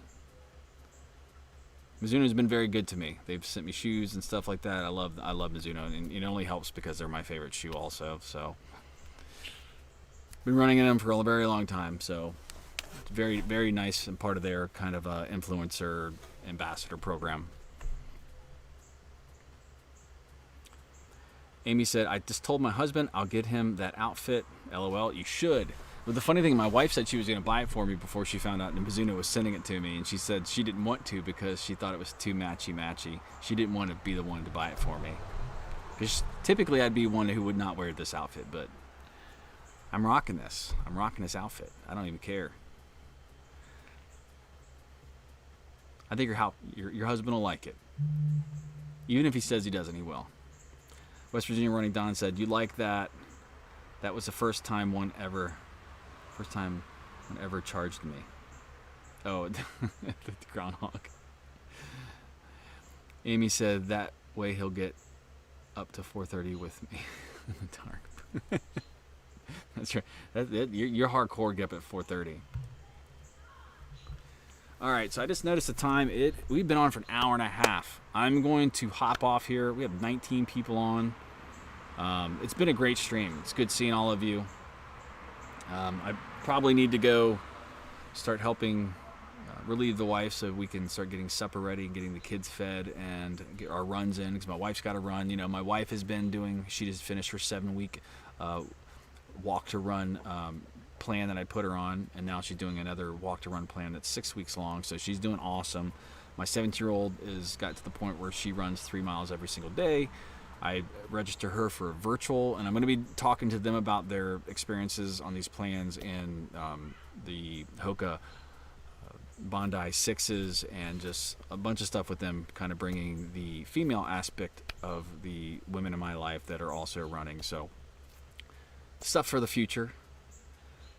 Mizuno's been very good to me. They've sent me shoes and stuff like that. I love Mizuno, and it only helps because they're my favorite shoe also. So, been running in them for a very long time. So, it's very, very nice and part of their kind of influencer ambassador program. Amy said, I just told my husband I'll get him that outfit. LOL. You should. But the funny thing, my wife said she was going to buy it for me before she found out Mizuno was sending it to me, and she said she didn't want to because she thought it was too matchy-matchy. She didn't want to be the one to buy it for me. Because typically I'd be one who would not wear this outfit, but I'm rocking this. I'm rocking this outfit. I don't even care. I think your husband will like it. Even if he says he doesn't, he will. West Virginia Running Don said, you like that? That was the first time one ever charged me. Oh, the groundhog. Amy said that way he'll get up to 4:30 with me in the dark. That's right. You're hardcore. Get up at 4:30. All right, so I just noticed the time. We've been on for an hour and a half. I'm going to hop off here. We have 19 people on. It's been a great stream. It's good seeing all of you. I probably need to go start helping relieve the wife so we can start getting supper ready and getting the kids fed and get our runs in, because my wife's got to run. You know, my wife has been she just finished her 7-week walk to run plan that I put her on, and now she's doing another walk to run plan that's 6 weeks long, so she's doing awesome. My 17-year-old is got to the point where she runs 3 miles every single day. I register her for a virtual, and I'm going to be talking to them about their experiences on these plans in the Hoka Bondi 6s and just a bunch of stuff with them, kind of bringing the female aspect of the women in my life that are also running. So, stuff for the future.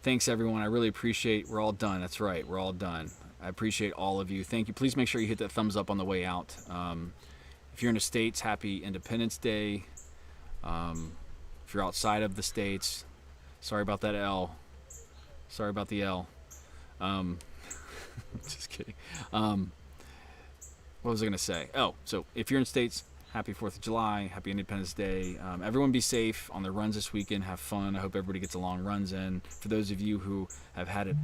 Thanks, everyone. I really appreciate. We're all done. That's right. We're all done. I appreciate all of you. Thank you. Please make sure you hit that thumbs up on the way out. If you're in the States, happy Independence Day. If you're outside of the States, sorry about that L. Sorry about the L. Just kidding. What was I going to say? Oh, so if you're in the States, happy 4th of July, happy Independence Day. Everyone be safe on their runs this weekend. Have fun. I hope everybody gets a long runs in. For those of you who have had it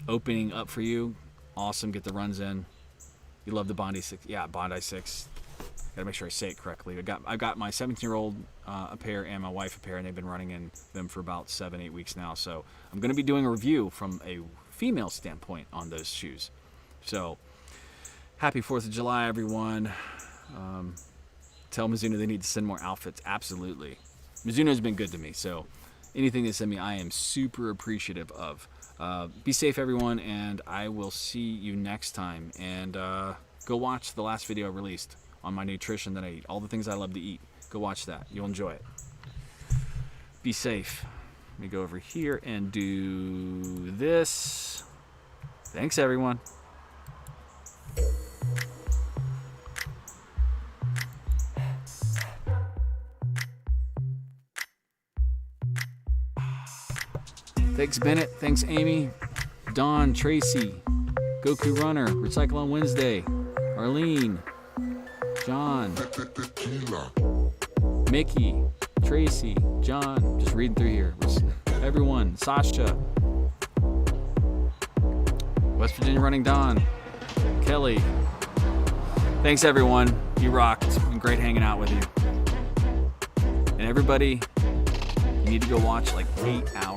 opening up for you, awesome. Get the runs in. You love the Bondi 6. Yeah, Bondi 6. Gotta make sure I say it correctly. I got my 17-year-old a pair and my wife a pair, and they've been running in them for about 7-8 weeks now. So I'm gonna be doing a review from a female standpoint on those shoes. So happy 4th of July, everyone. Tell Mizuno they need to send more outfits. Absolutely. Mizuno's been good to me, so anything they send me, I am super appreciative of. Be safe, everyone, and I will see you next time. And go watch the last video I released on my nutrition that I eat. All the things I love to eat. Go watch that. You'll enjoy it. Be safe. Let me go over here and do this. Thanks, everyone. Thanks, Bennett. Thanks, Amy. Dawn, Tracy, Goku Runner, Recycle on Wednesday, Arlene, John, Mickey, Tracy, John. Just reading through here. Everyone, Sasha, West Virginia Running Dawn, Kelly. Thanks, everyone. You rocked. It's been great hanging out with you. And everybody, you need to go watch like 8 hours